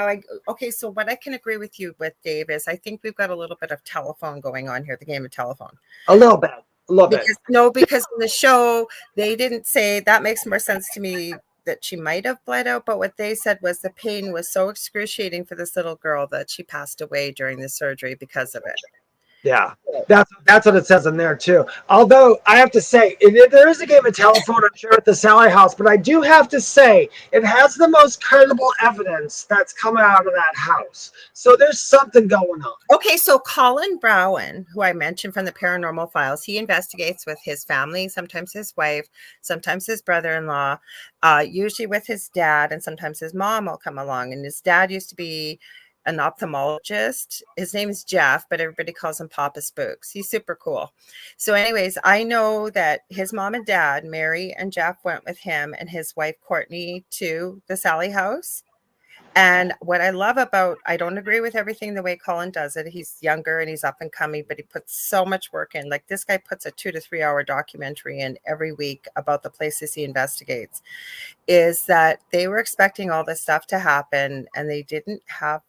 Okay, so what I can agree with you with, Dave, is I think we've got a little bit of telephone going on here, the game of telephone. A little bit. Because in the show, they didn't say, that makes more sense to me, that she might have bled out, but what they said was the pain was so excruciating for this little girl that she passed away during the surgery because of it. Yeah, that's what it says in there too. Although I have to say, there is a game of telephone, I'm sure, at the Sally House, but I do have to say it has the most credible evidence that's coming out of that house. So there's something going on. Okay, so Colin Browen, who I mentioned from the Paranormal Files, he investigates with his family, sometimes his wife, sometimes his brother-in-law, usually with his dad, and sometimes his mom will come along. And his dad used to be an ophthalmologist. His name is Jeff, but everybody calls him Papa Spooks. He's super cool. So anyways, I know that his mom and dad, Mary and Jeff, went with him and his wife, Courtney, to the Sally House. And what I love about, I don't agree with everything the way Colin does it. He's younger and he's up and coming, but he puts so much work in. Like this guy puts a 2 to 3 hour documentary in every week about the places he investigates, is that they were expecting all this stuff to happen and they didn't have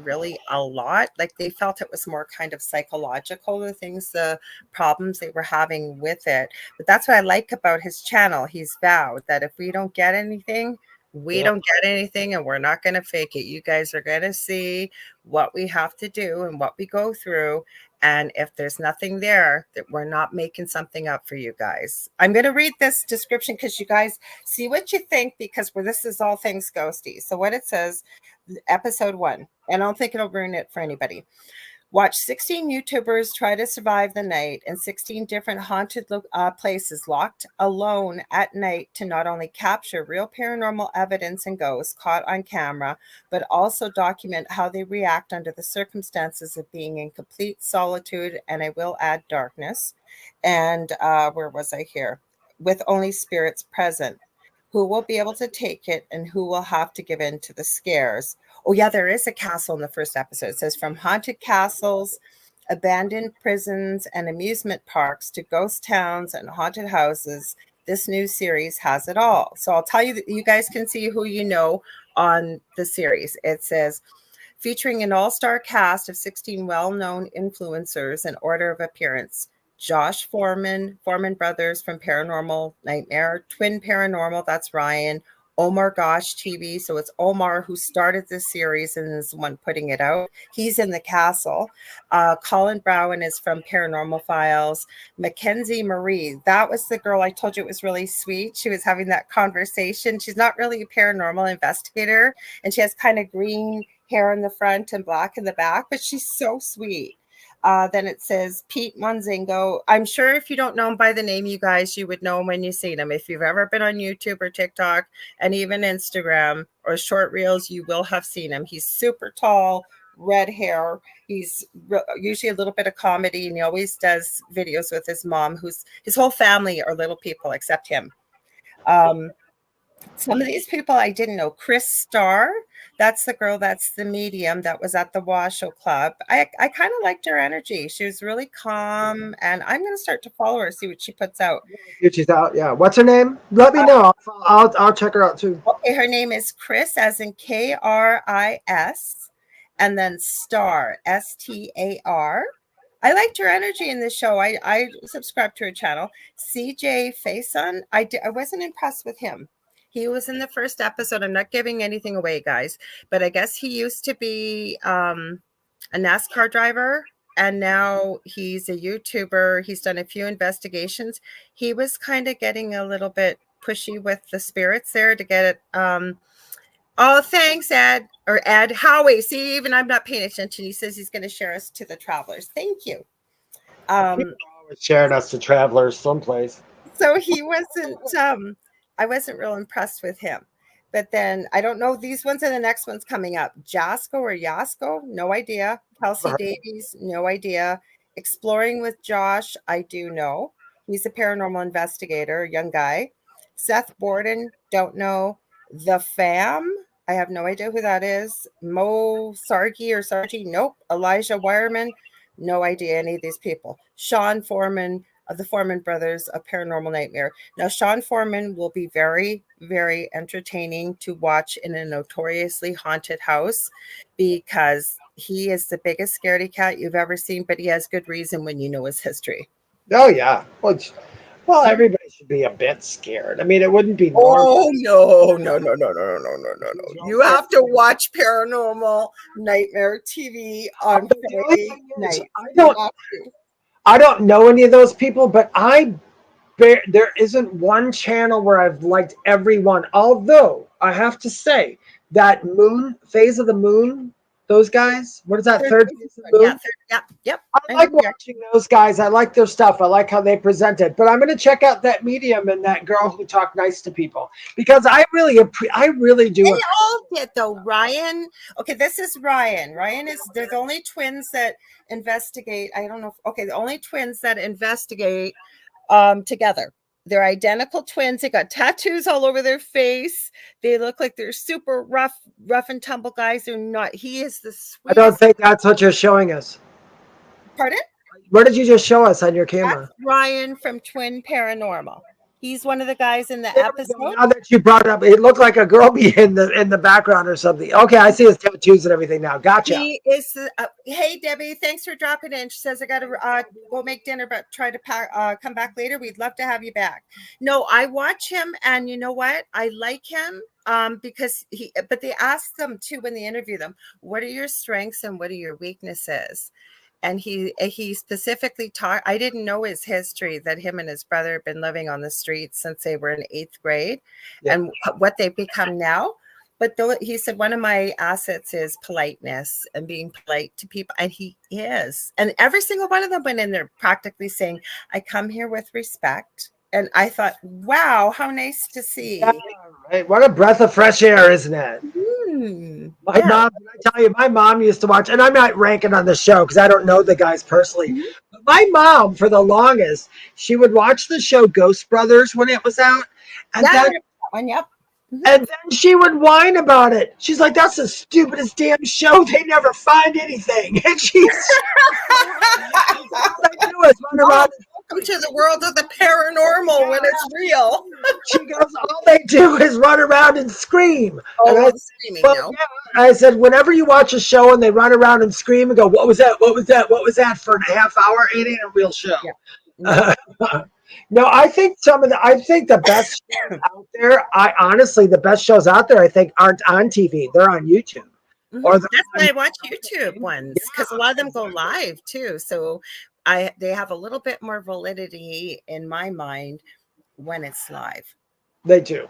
really a lot. Like they felt it was more kind of psychological, the problems they were having with it. But that's what I like about his channel. He's vowed that if we don't get anything, we don't get anything, and we're not going to fake it. You guys are going to see what we have to do and what we go through. And if there's nothing there, that we're not making something up for you guys. I'm going to read this description because you guys see what you think, because this is all things ghosty. So what it says, episode 1, and I don't think it'll ruin it for anybody. Watch 16 YouTubers try to survive the night in 16 different haunted places, locked alone at night, to not only capture real paranormal evidence and ghosts caught on camera, but also document how they react under the circumstances of being in complete solitude, and I will add darkness. And where was I here? With only spirits present. Who will be able to take it and who will have to give in to the scares? Oh, yeah, there is a castle in the first episode. It says from haunted castles, abandoned prisons, and amusement parks to ghost towns and haunted houses. This new series has it all. So I'll tell you that you guys can see who you know on the series. It says, featuring an all-star cast of 16 well-known influencers in order of appearance. Josh Foreman brothers from Paranormal Nightmare, Twin Paranormal, that's Ryan, Omar Gosh TV, so it's Omar who started this series and is the one putting it out. He's in the castle. Colin Brown is from Paranormal Files. Mackenzie Marie, that was the girl I told you it was really sweet. She was having that conversation. She's not really a paranormal investigator, and she has kind of green hair in the front and black in the back, but she's so sweet. Then it says Pete Monzingo. I'm sure if you don't know him by the name, you guys, you would know him when you seen him. If you've ever been on YouTube or TikTok and even Instagram or short reels, you will have seen him. He's super tall, red hair. He's usually a little bit of comedy, and he always does videos with his mom, who's his whole family are little people except him. Some of these people I didn't know. Chris Starr, that's the girl, that's the medium that was at the Washoe Club. I kind of liked her energy. She was really calm, and I'm going to start to follow her, see what she puts out. She's out, yeah. What's her name? Let me know. I'll check her out too. Okay, her name is Chris, as in Kris, and then Star, Star. I liked her energy in the show. I subscribed to her channel. CJ Faison, I wasn't impressed with him. He was in the first episode. I'm not giving anything away, guys, but I guess he used to be a NASCAR driver, and now he's a YouTuber. He's done a few investigations. He was kind of getting a little bit pushy with the spirits there to get it. Oh, thanks, Ed. Or Ed Howie. See, even I'm not paying attention. He says he's going to share us to the travelers. Thank you. People always sharing us to travelers someplace. So he wasn't... I wasn't real impressed with him. But then I don't know, these ones and the next one's coming up. Jasko or Yasko, no idea. Kelsey Davies, no idea. Exploring with Josh, I do know. He's a paranormal investigator, young guy. Seth Borden, don't know. The Fam, I have no idea who that is. Mo Sargi or Sargi, nope. Elijah Wireman, no idea any of these people. Sean Foreman, of the Foreman brothers, A Paranormal Nightmare. Now, Sean Foreman will be very, very entertaining to watch in a notoriously haunted house, because he is the biggest scaredy cat you've ever seen, but he has good reason when you know his history. Oh, yeah. Well, everybody should be a bit scared. I mean, it wouldn't be normal. Oh, no. You have to watch Paranormal Nightmare TV on Friday night. I don't know any of those people, but there isn't one channel where I've liked every one. Although I have to say that Phase of the Moon, those guys, what is that? Third Phase of the Moon? Yep. I like watching those guys. I like their stuff. I like how they present it. But I'm going to check out that medium and that girl who talked nice to people, because I really do. They all did, though. Ryan. Okay, this is Ryan. They're the only twins that investigate. I don't know. Okay, the only twins that investigate together. They're identical twins. They got tattoos all over their face. They look like they're super rough and tumble guys. They're not. He is the sweetest. I don't think that's what you're showing us. Pardon? Where did you just show us on your camera? That's Ryan from Twin Paranormal. He's one of the guys in the episode. Now that you brought it up, it looked like a girl be in the background or something. Okay, I see his tattoos and everything now. Gotcha. He is. Hey, Debbie, thanks for dropping in. She says I got to go make dinner, but try to come back later. We'd love to have you back. No, I watch him, and you know what? I like him because but they ask them too when they interview them, what are your strengths and what are your weaknesses? And he specifically talked. I didn't know his history, that him and his brother have been living on the streets since they were in 8th grade, and what they've become now. But he said one of my assets is politeness and being polite to people, and he is. And every single one of them went in there practically saying, "I come here with respect." And I thought, wow, how nice to see. Yeah, right. What a breath of fresh air, isn't it? My mom, I tell you, my mom used to watch, and I'm not ranking on the show because I don't know the guys personally. But my mom, for the longest, she would watch the show Ghost Brothers when it was out. And and then she would whine about it. She's like, "That's the stupidest damn show. They never find anything." And she's all they do is run around. Welcome to the world of the paranormal when it's real. She goes, "All they do is run around and scream." Oh, screaming, no. Yeah. I said, whenever you watch a show and they run around and scream and go, "What was that? What was that? What was that?" for a half hour, it ain't a real show. Yeah. No, I think the best shows out there, the best shows out there, I think, aren't on TV. They're on YouTube. That's why I watch YouTube ones, because a lot of them go live too. So they have a little bit more validity in my mind when it's live. They do.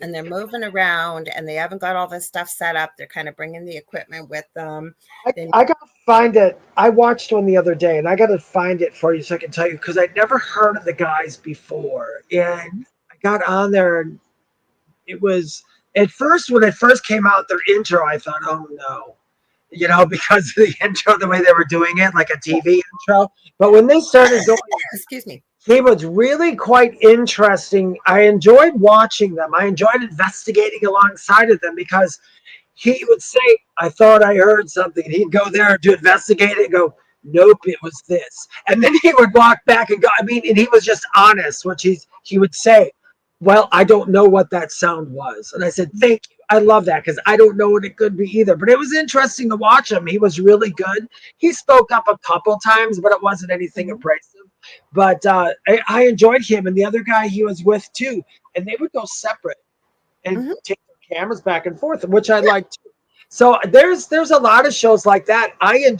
And they're moving around, and they haven't got all this stuff set up. They're kind of bringing the equipment with them. I got to find it. I watched one the other day, and I got to find it for you so I can tell you, because I'd never heard of the guys before. And I got on there, and it was, at first, when it first came out, their intro, I thought, oh no. Because of the intro, the way they were doing it, like a TV intro. But when they started going, excuse me, he was really quite interesting. I enjoyed watching them. I enjoyed investigating alongside of them, because he would say, "I thought I heard something." And he'd go there to investigate it and go, "Nope, it was this." And then he would walk back and go, and he was just honest, which he would say, "Well, I don't know what that sound was." And I said, "Thank you. I love that, because I don't know what it could be either." But it was interesting to watch him. He was really good. He spoke up a couple times, but it wasn't anything abrasive. But I enjoyed him, and the other guy he was with too. And they would go separate and take their cameras back and forth, which I liked too. So there's a lot of shows like that. I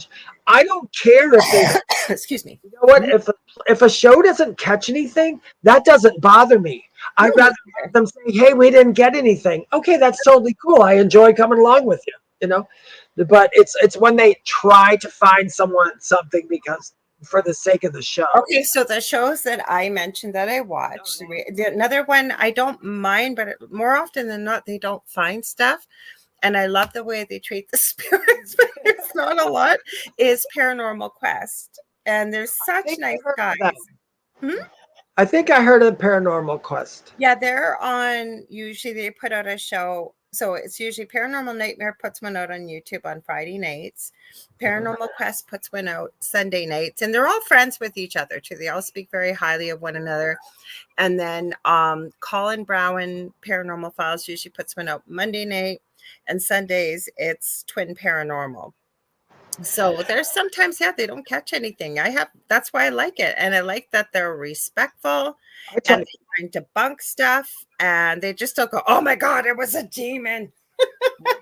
don't care if they excuse me. You know what? If a show doesn't catch anything, that doesn't bother me. I'd rather have them say, "Hey, we didn't get anything." Okay, that's totally cool. I enjoy coming along with you. But it's when they try to find something because for the sake of the show. Okay, so the shows that I mentioned that I watched, another one I don't mind, but more often than not, they don't find stuff. And I love the way they treat the spirits, but it's not a lot, is Paranormal Quest. And there's such nice guys. I think I heard of Paranormal Quest. Yeah, they're on, usually they put out a show. So it's usually Paranormal Nightmare puts one out on YouTube on Friday nights. Paranormal Quest puts one out Sunday nights. And they're all friends with each other too. They all speak very highly of one another. And then Colin Brown Paranormal Files usually puts one out Monday night. And Sundays it's Twin Paranormal. So there's sometimes, they don't catch anything. That's why I like it. And I like that they're respectful and they try to debunk stuff, and they just don't go, "Oh my God, it was a demon."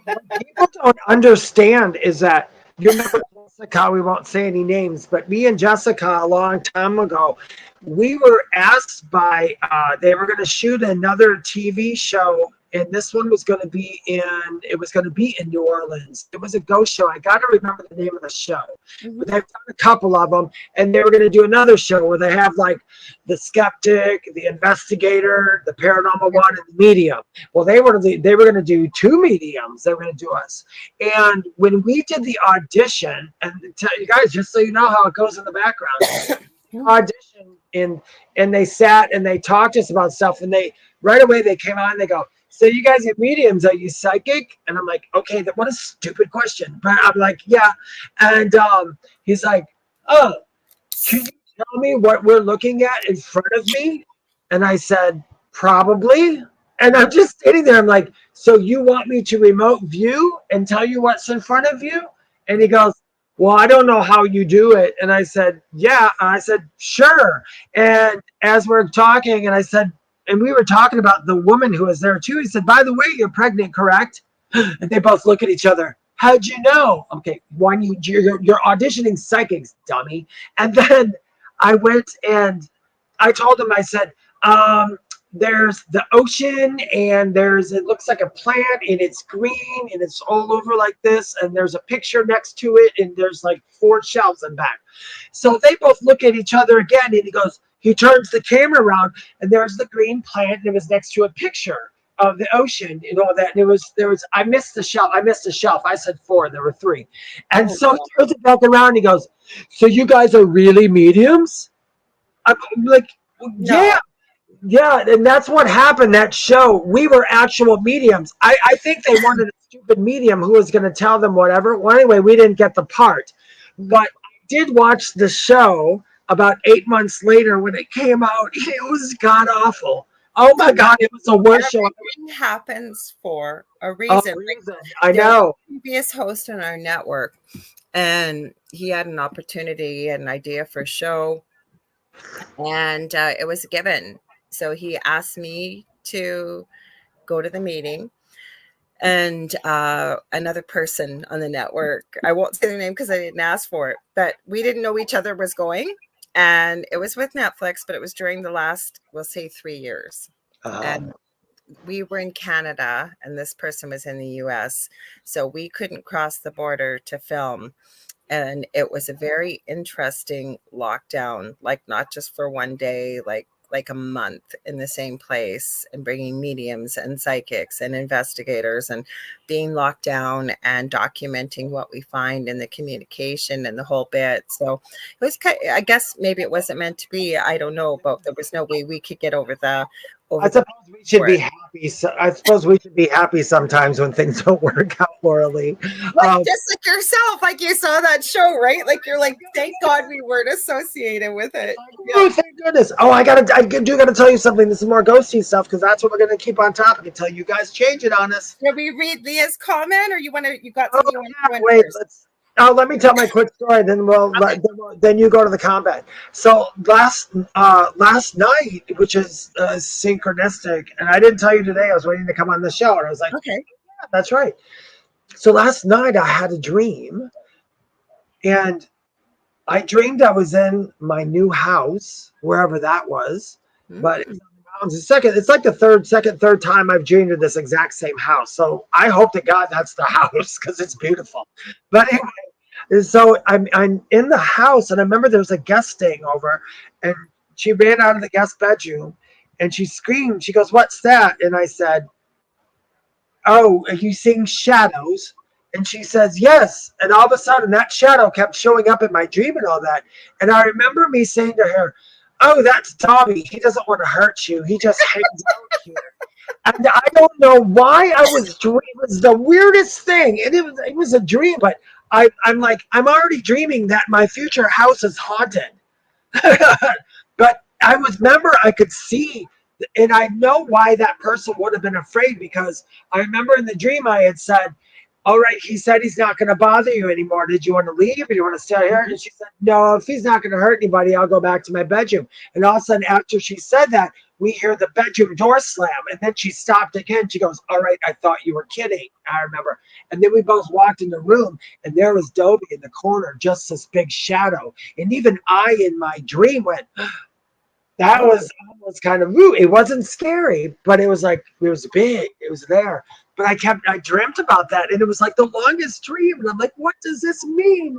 What people don't understand is that, you remember Jessica, we won't say any names, but me and Jessica a long time ago, we were asked by, they were going to shoot another TV show, and this one was going to be in New Orleans. It was a ghost show. I got to remember the name of the show. But they've done a couple of them, and they were going to do another show where they have like the skeptic, the investigator, the paranormal one, and the medium. Well, they were going to do 2 mediums. They were going to do us. And when we did the audition, and tell you guys, just so you know how it goes in the background, audition, and they sat and they talked to us about stuff, and they right away they came on and they go, "So you guys are mediums, are you psychic?" And I'm like, "Okay, what a stupid question." But I'm like, "Yeah." And he's like, "Oh, can you tell me what we're looking at in front of me?" And I said, "Probably." And I'm just sitting there. I'm like, "So you want me to remote view and tell you what's in front of you?" And he goes, "Well, I don't know how you do it." And I said, "Yeah." And I said, "Sure." And as we're talking, and I said, and we were talking about the woman who was there too. He said, "By the way, you're pregnant, correct?" And they both look at each other. How'd you know? Okay, one, you're auditioning psychics, dummy. And then I went and I told him, I said, there's the ocean and it looks like a plant and it's green and it's all over like this. And there's a picture next to it and there's like 4 shelves in back. So they both look at each other again and he turns the camera around and there's the green plant and it was next to a picture of the ocean and all that. And I missed the shelf. I said 4, there were 3. And so he turns it back around and he goes, so you guys are really mediums? I'm like, yeah. Yeah, and that's what happened that show. We were actual mediums. I think they wanted a stupid medium who was going to tell them whatever. Well, anyway, we didn't get the part. But I did watch the show about 8 months later when it came out. It was god awful. Oh my God, it was the worst show. Everything happens for a reason. I know. Previous host on our network, and he had an opportunity, an idea for a show, and it was given. So he asked me to go to the meeting, and another person on the network, I won't say their name because I didn't ask for it, but we didn't know each other was going. And it was with Netflix, but it was during the last, we'll say 3 years. And we were in Canada and this person was in the US. So we couldn't cross the border to film. And it was a very interesting lockdown, like not just for one day, like a month in the same place, and bringing mediums and psychics and investigators and being locked down and documenting what we find in the communication and the whole bit. So it was I guess maybe it wasn't meant to be. I don't know, but there was no way we could get over the. I suppose we should be happy. I suppose we should be happy sometimes when things don't work out, Lorilei. Just like yourself, like you saw that show, right? Like you're like, thank God we weren't associated with it. Oh, thank goodness. Oh, I do gotta tell you something. This is more ghosty stuff because that's what we're gonna keep on topic until you guys change it on us. Did we read Leah's comment, or you got something you want to wait, let me tell my quick story. Then you go to the combat. So last night, which is synchronistic, and I didn't tell you today. I was waiting to come on the show, and I was like, okay, yeah, that's right. So last night I had a dream, and I dreamed I was in my new house, wherever that was. Mm-hmm. But it was on the mountains. It's like the third time I've dreamed of this exact same house. So I hope to God that's the house because it's beautiful. But anyway, so I'm in the house, and I remember there was a guest staying over, and she ran out of the guest bedroom, and she screamed. She goes, "What's that?" And I said, "Oh, are you seeing shadows?" And she says, "Yes." And all of a sudden, that shadow kept showing up in my dream and all that. And I remember me saying to her, "Oh, that's Dobby. He doesn't want to hurt you. He just hangs out here." And I don't know why I was dreaming. It was the weirdest thing. And it was a dream, but I'm like, I'm already dreaming that my future house is haunted. But I could see, and I know why that person would have been afraid, because I remember in the dream I had said, "All right, he said he's not going to bother you anymore. Did you want to leave or do you want to stay here?" And she said, "No, if he's not going to hurt anybody, I'll go back to my bedroom." And all of a sudden, after she said that, we hear the bedroom door slam. And then she stopped again. She goes, "All right, I thought you were kidding." I remember. And then we both walked in the room, and there was Dobie in the corner, just this big shadow. And even I, in my dream, went, that was almost kind of rude. It wasn't scary, but it was like, it was big. It was there. But I dreamt about that, and it was like the longest dream. And I'm like, what does this mean?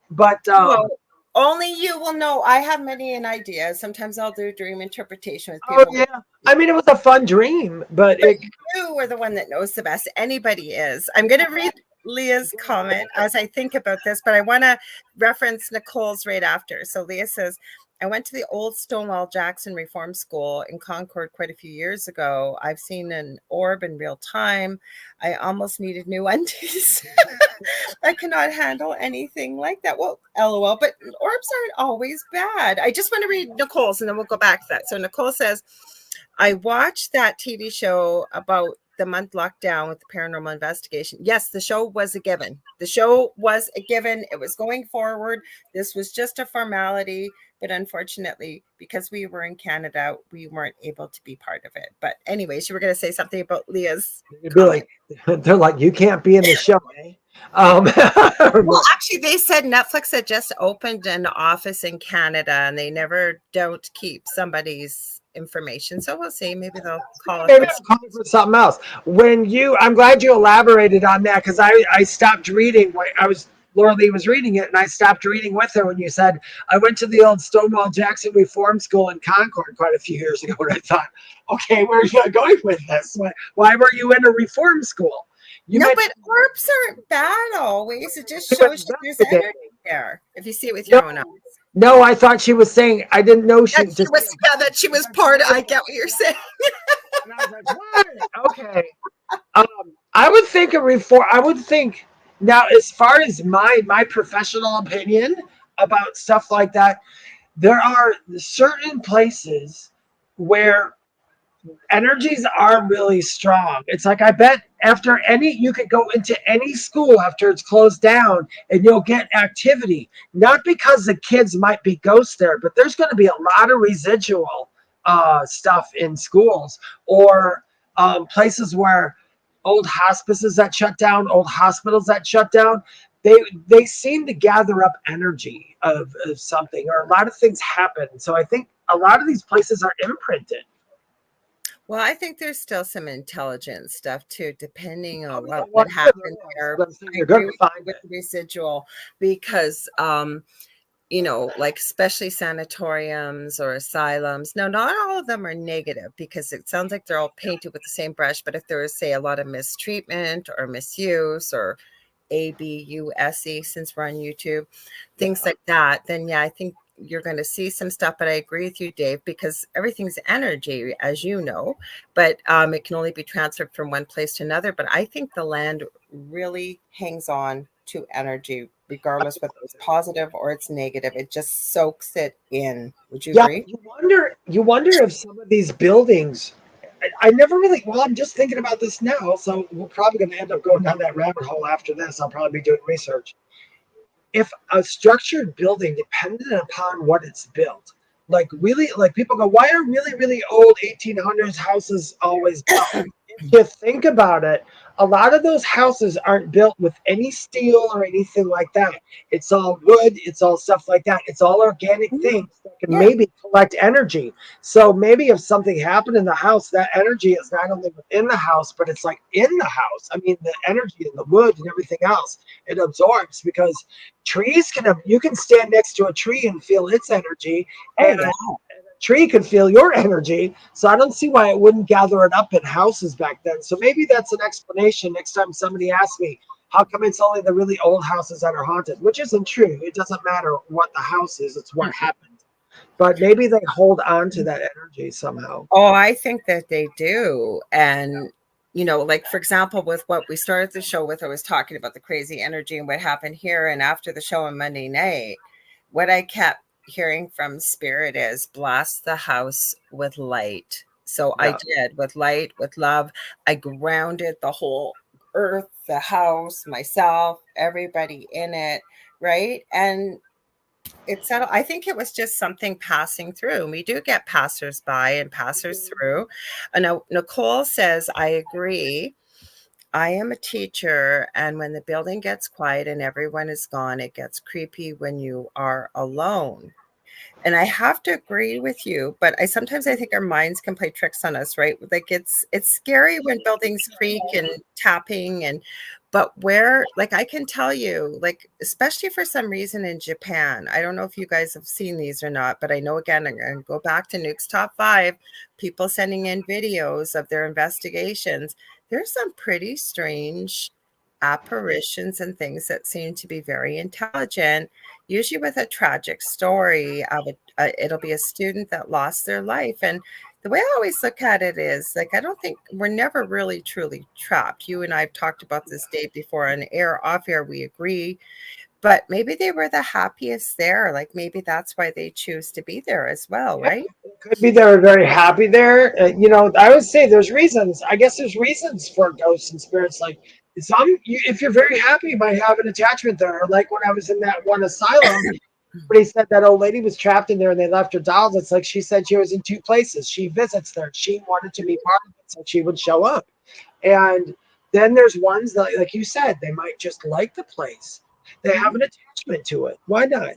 But well, only you will know. I have many ideas. Sometimes I'll do dream interpretation with people. Oh, yeah. I mean, it was a fun dream, but you are the one that knows the best. Anybody is. I'm going to read Leah's comment as I think about this, but I want to reference Nicole's right after. So Leah says, "I went to the old Stonewall Jackson Reform School in Concord quite a few years ago. I've seen an orb in real time. I almost needed new undies. I cannot handle anything like that." Well, LOL, but orbs aren't always bad. I just want to read Nicole's and then we'll go back to that. So Nicole says, "I watched that TV show about the month lockdown with the paranormal investigation." Yes, the show was a given. The show was a given. It was going forward. This was just a formality. But unfortunately, because we were in Canada, we weren't able to be part of it. But anyways, you were going to say something about Leah's. They're like, you can't be in the show, eh? Well, actually, they said Netflix had just opened an office in Canada, and they never don't keep somebody's information. So we'll see. Maybe they'll call Maybe us. I'm calling for something else. I'm glad you elaborated on that, because I stopped reading when Lorilei was reading it, and I stopped reading with her when you said, I went to the old Stonewall Jackson Reform School in Concord quite a few years ago, and I thought, okay, where are you going with this? Why were you in a reform school? No, but orbs aren't bad always. It just shows you there's energy there if you see it with your own eyes. No, I thought she was saying, I didn't know she just. That she was part of. I get what you're saying. And I was like, what? Okay. I would think a reform. I would think now, as far as my professional opinion about stuff like that, there are certain places where energies are really strong. It's like, I bet you could go into any school after it's closed down and you'll get activity. Not because the kids might be ghosts there, but there's going to be a lot of residual stuff in schools, or places where old hospices that shut down, old hospitals that shut down. They seem to gather up energy of something, or a lot of things happen. So I think a lot of these places are imprinted. Well, I think there's still some intelligent stuff too, depending on what happened there. You're going to find with residual, because like especially sanatoriums or asylums. No, not all of them are negative, because it sounds like they're all painted with the same brush. But if there is, say, a lot of mistreatment or misuse or abuse, since we're on YouTube, things like that, then yeah, I think you're going to see some stuff. But I agree with you, Dave, because everything's energy, as you know, but it can only be transferred from one place to another. But I think the land really hangs on to energy, regardless whether it's positive or it's negative. It just soaks it in. Would you agree? You wonder if some of these buildings, I never really, well, I'm just thinking about this now, so we're probably going to end up going down that rabbit hole after this. I'll probably be doing research. If a structured building, dependent upon what it's built, like people go, why are really, really old 1800s houses always built? If you think about it, a lot of those houses aren't built with any steel or anything like that. It's all wood. It's all stuff like that. It's all organic things that can maybe collect energy. So maybe if something happened in the house, that energy is not only within the house, but it's like in the house. I mean, the energy in the wood and everything else, it absorbs, because trees you can stand next to a tree and feel its energy, and a tree can feel your energy. So I don't see why it wouldn't gather it up in houses back then. So maybe that's an explanation next time somebody asks me, how come it's only the really old houses that are haunted? Which isn't true. It doesn't matter what the house is, it's what happened. But maybe they hold on to that energy somehow. Oh, I think that they do. And like, for example, with what we started the show with, I was talking about the crazy energy and what happened here. And after the show on Monday night, what I kept hearing from spirit is blast the house with light. So I did, with light, with love. I grounded the whole earth, the house, myself, everybody in it, right? And it settled. I think it was just something passing through. We do get passers-by and passers through. Now, Nicole says, I agree. I am a teacher, and when the building gets quiet and everyone is gone, it gets creepy when you are alone. And I have to agree with you, but sometimes I think our minds can play tricks on us, right? Like it's scary when buildings creak and tapping, but where, like, I can tell you, like, especially for some reason in Japan, I don't know if you guys have seen these or not, but I know, again, I'm going to go back to Nuke's Top 5, people sending in videos of their investigations. There's some pretty strange apparitions and things that seem to be very intelligent, usually with a tragic story of it'll be a student that lost their life. And the way I always look at it is, like, I don't think we're never really truly trapped. You and I have talked about this, Dave, before on air, off air, we agree, but maybe they were the happiest there. Like, maybe that's why they choose to be there as well, right? It could be they were very happy there. I would say there's reasons. I guess there's reasons for ghosts and spirits. Like, if you're very happy, you might have an attachment there. Or like when I was in that one asylum, but he said that old lady was trapped in there and they left her dolls. It's like she said she was in two places. She visits there. She wanted to be part of it, so she would show up. And Then there's ones that, like you said, they might just like the place. They have an attachment to it. Why not?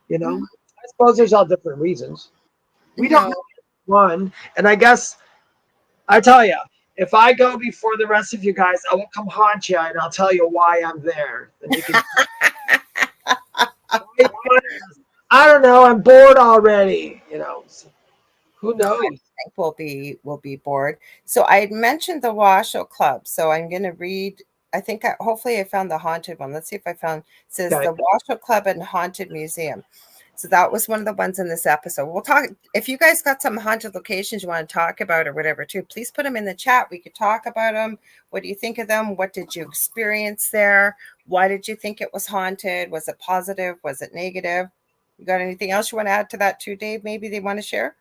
You know, I suppose there's all different reasons. We don't know one. And I guess I tell you, if I go before the rest of you guys, I will come haunt you and I'll tell you why I'm there. And you can, I don't know. I'm bored already. You know, so who knows? Think we'll be bored. So I had mentioned the Washoe Club. So I'm going to read. I think hopefully I found the haunted one. Let's see if I found. It says the Washoe Club and Haunted Museum. So that was one of the ones in this episode. We'll talk. If you guys got some haunted locations you want to talk about or whatever too, please put them in the chat. We could talk about them. What do you think of them? What did you experience there? Why did you think it was haunted? Was it positive? Was it negative? You got anything else you want to add to that too, Dave? Maybe they want to share?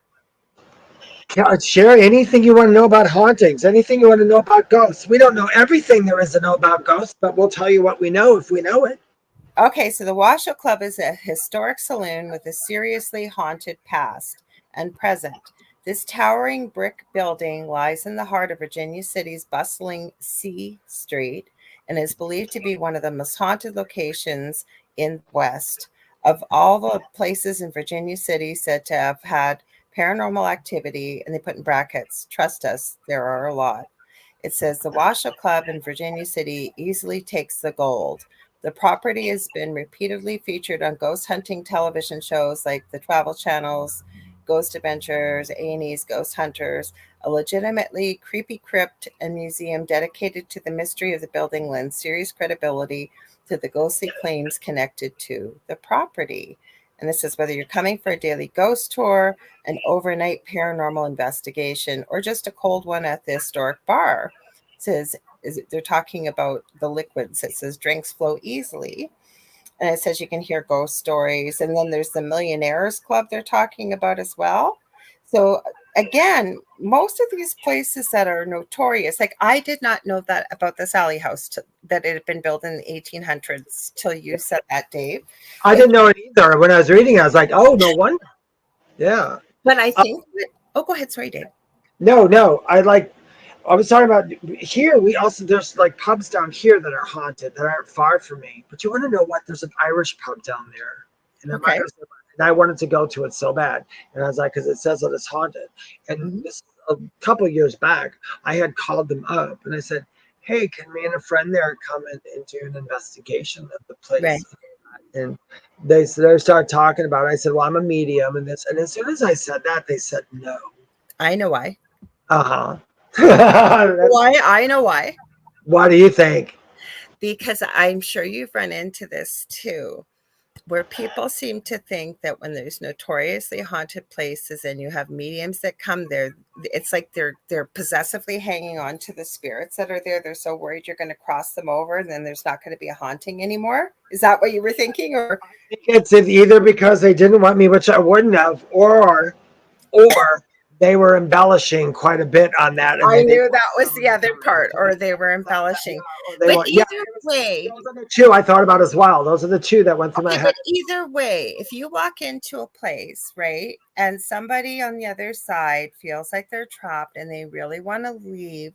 Yeah, share anything you want to know about hauntings, anything you want to know about ghosts. We don't know everything there is to know about ghosts, but we'll tell you what we know if we know it. Okay, so the Washoe Club is a historic saloon with a seriously haunted past and present. This towering brick building lies in the heart of Virginia City's bustling C Street and is believed to be one of the most haunted locations in the West. Of all the places in Virginia City said to have had paranormal activity, and they put in brackets, trust us, there are a lot. It says the Washoe Club in Virginia City easily takes the gold. The property has been repeatedly featured on ghost hunting television shows like the Travel Channel's Ghost Adventures, A&E's Ghost Hunters. A legitimately creepy crypt and museum dedicated to the mystery of the building lends serious credibility to the ghostly claims connected to the property. And this is whether you're coming for a daily ghost tour, an overnight paranormal investigation, or just a cold one at the historic bar. It says they're talking about the liquids. It says drinks flow easily. And it says you can hear ghost stories. And then there's the Millionaires Club they're talking about as well. So again, most of these places that are notorious, like I did not know that about the Sally House, that it had been built in the 1800s till you said that, Dave. I didn't know it either. When I was reading, I was like, oh, no wonder. Yeah. But I think go ahead. Sorry, Dave. No. I was talking about here. We also, there's like pubs down here that are haunted that aren't far from me. But you want to know what? There's an Irish pub down there. And I wanted to go to it so bad. And I was like, because it says that it's haunted. And this a couple of years back, I had called them up and I said, hey, can me and a friend there come and do an investigation of the place? Right. And they started talking about it. I said, well, I'm a medium and this. And as soon as I said that, they said no. I know why. Uh-huh. Why? I know why. What do you think? Because I'm sure you've run into this too, where people seem to think that when there's notoriously haunted places and you have mediums that come there, it's like they're possessively hanging on to the spirits that are there. They're so worried you're going to cross them over and then there's not going to be a haunting anymore. Is that what you were thinking? Or I think it's either because they didn't want me, which I wouldn't have, or they were embellishing quite a bit on that. I knew that was the other part, or they were embellishing. But either way, those are the two I thought about as well. Those are the two that went through my head. But either way, if you walk into a place, right, and somebody on the other side feels like they're trapped and they really want to leave,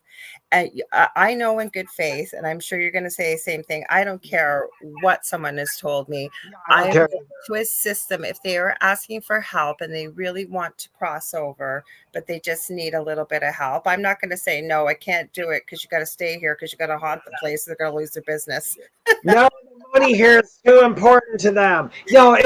and I know in good faith, and I'm sure you're going to say the same thing, I don't care what someone has told me. I'm going to assist them if they are asking for help and they really want to cross over, but they just need a little bit of help. I'm not going to say, no, I can't do it because you got to stay here because you got to haunt the place. They're going to lose their business. No, the money here is too important to them. No,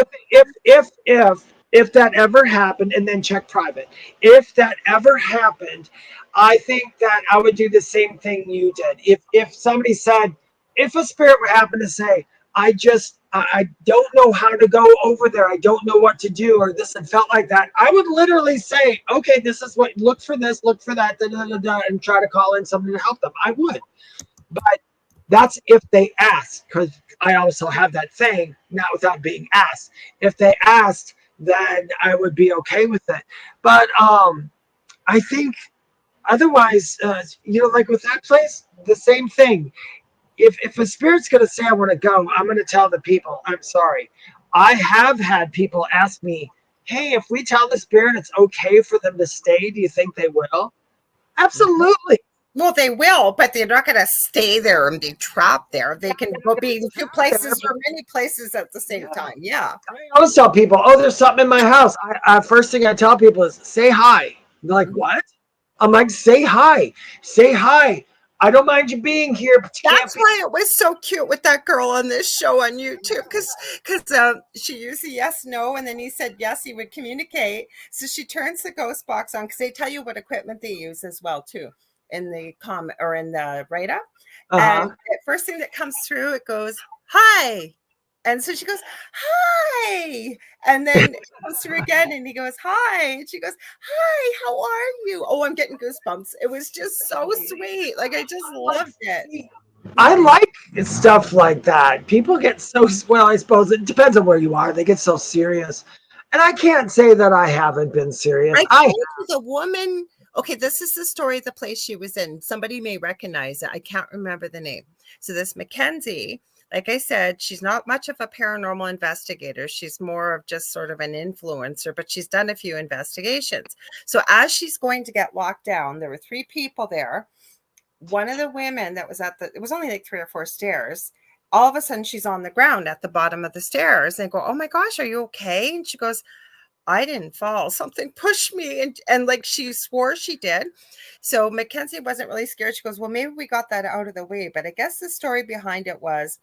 if that ever happened, and then check private, if that ever happened, I think that I would do the same thing you did. If somebody said, if a spirit would happen to say, I don't know how to go over there, I don't know what to do, or this had felt like that, I would literally say, okay, this is what, look for this, look for that, and try to call in somebody to help them. I would. But that's if they ask, because I also have that saying, not without being asked. If they asked, then I would be okay with it. But I think otherwise, like with that place, the same thing. If a spirit's going to say, I want to go, I'm going to tell the people, I'm sorry. I have had people ask me, hey, if we tell the spirit it's okay for them to stay, do you think they will? Absolutely. Well, they will, but they're not going to stay there and be trapped there. They can go be in two places or many places at the same time. Yeah. I always tell people, oh, there's something in my house. First thing I tell people is say hi. They're like, what? I'm like, say hi. Say hi. I don't mind you being here, but you That's why it was so cute with that girl on this show on YouTube, because she used the yes, no, and then he said yes, he would communicate. So she turns the ghost box on, because they tell you what equipment they use as well too in the comment or in the write up. And the first thing that comes through, it goes hi. And so she goes, hi. And then it comes through again and he goes, hi. And she goes, hi, how are you? Oh, I'm getting goosebumps. It was just so sweet. Like, I just loved it. I like stuff like that. People get so, well, I suppose it depends on where you are. They get so serious. And I can't say that I haven't been serious. I told you the woman, okay, this is the story of the place she was in. Somebody may recognize it. I can't remember the name. So this Mackenzie, like I said, she's not much of a paranormal investigator. She's more of just sort of an influencer, but she's done a few investigations. So as she's going to get locked down, there were 3 people there. One of the women that was it was only like 3 or 4 stairs. All of a sudden, she's on the ground at the bottom of the stairs and go, oh my gosh, are you okay? And she goes, I didn't fall. Something pushed me. And like she swore she did. So Mackenzie wasn't really scared. She goes, well, maybe we got that out of the way. But I guess the story behind it was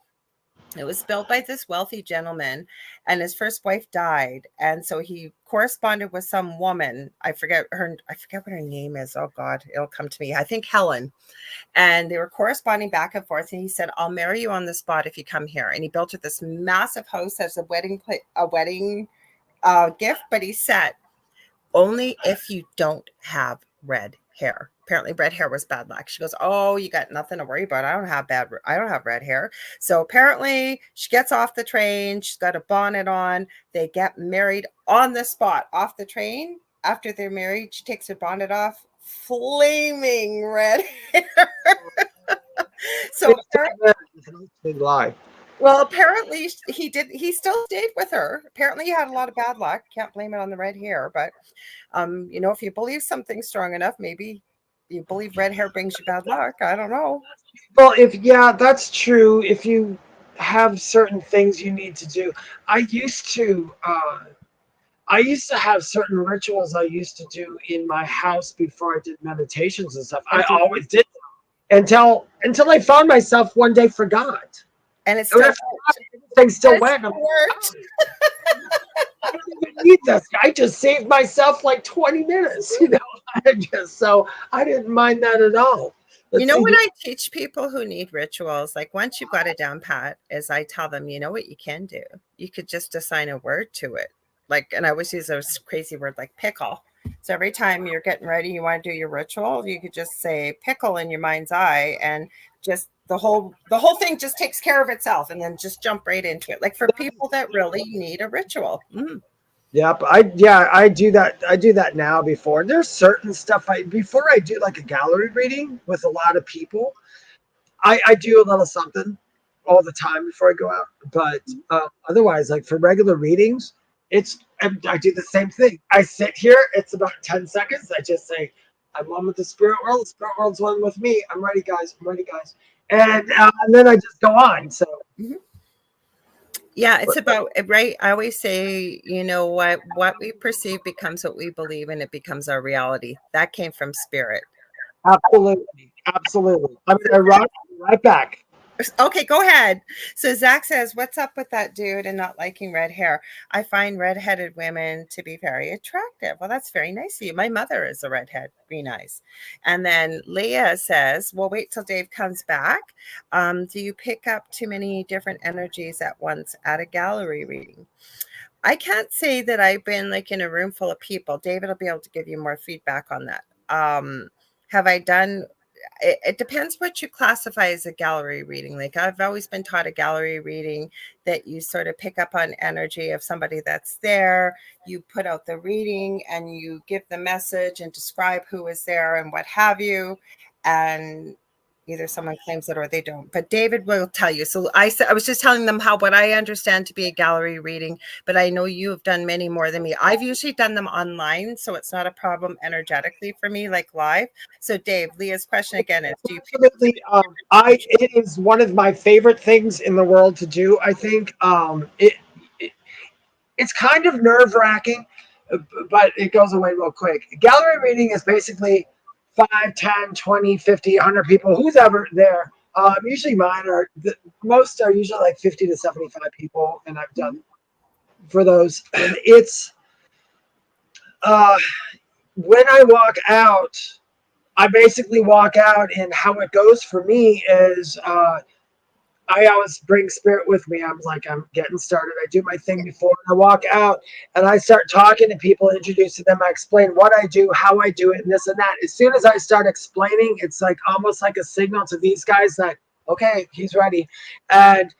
built by this wealthy gentleman and his first wife died. And so he corresponded with some woman. I forget what her name is. Oh God, it'll come to me. I think Helen. And they were corresponding back and forth. And he said, I'll marry you on the spot if you come here. And he built her this massive house as a wedding gift, but he said, only if you don't have red hair. Apparently red hair was bad luck. She goes, oh, you got nothing to worry about. I don't have red hair. So apparently she gets off the train. She's got a bonnet on. They get married on the spot off the train. After they're married, she takes her bonnet off. Flaming red hair. So lie. Well, apparently he did. He still stayed with her. Apparently he had a lot of bad luck. Can't blame it on the red hair. But, if you believe something strong enough, maybe you believe red hair brings you bad luck. I don't know. Well, that's true. If you have certain things you need to do. I used to have certain rituals I used to do in my house before I did meditations and stuff. I always did until I found myself one day forgot. And it's still things still went. I don't even need this. I just saved myself like 20 minutes, so I didn't mind that at all. What I teach people who need rituals, like once you've got it down pat, is I tell them, you know what you can do? You could just assign a word to it. And I always use a crazy word like pickle. So every time you're getting ready, you want to do your ritual, you could just say pickle in your mind's eye, and just the whole thing just takes care of itself, and then just jump right into it. Like for people that really need a ritual. Yep. I do that. I do that now before. There's certain stuff before I do like a gallery reading with a lot of people, I do a little something all the time before I go out. But otherwise, like for regular readings, I do the same thing. I sit here. It's about 10 seconds. I just say, I'm one with the spirit world. The spirit world's one with me. I'm ready, guys. And then I just go on. So. Mm-hmm. Yeah, it's about, right? I always say, what we perceive becomes what we believe, and it becomes our reality. That came from spirit. Absolutely. I'm going to run right back. Okay, go ahead. So Zach says, what's up with that dude and not liking red hair? I find redheaded women to be very attractive. Well, that's very nice of you. My mother is a redhead. Be nice. And then Leah says, well, wait till Dave comes back. Do you pick up too many different energies at once at a gallery reading? I can't say that I've been like in a room full of people. David will be able to give you more feedback on that. Have I done... It depends what you classify as a gallery reading. Like I've always been taught a gallery reading that you sort of pick up on energy of somebody that's there. You put out the reading and you give the message and describe who is there and what have you. And Either someone claims it or they don't. But David will tell you. So I was just telling them what I understand to be a gallery reading, but I know you have done many more than me. I've usually done them online, so it's not a problem energetically for me, like live. So Dave, Leah's question again is, do you Absolutely. It is one of my favorite things in the world to do. I think it's kind of nerve wracking, but it goes away real quick. Gallery reading is basically 5, 10, 20, 50, 100 people, who's ever there. Usually mine are, most are usually like 50 to 75 people, and I've done for those. It's, when I walk out, I basically walk out, and how it goes for me is, I always bring spirit with me. I'm like, I'm getting started. I do my thing before I walk out, and I start talking to people, introducing them. I explain what I do, how I do it, and this and that. As soon as I start explaining, it's like almost like a signal to these guys that, okay, he's ready. And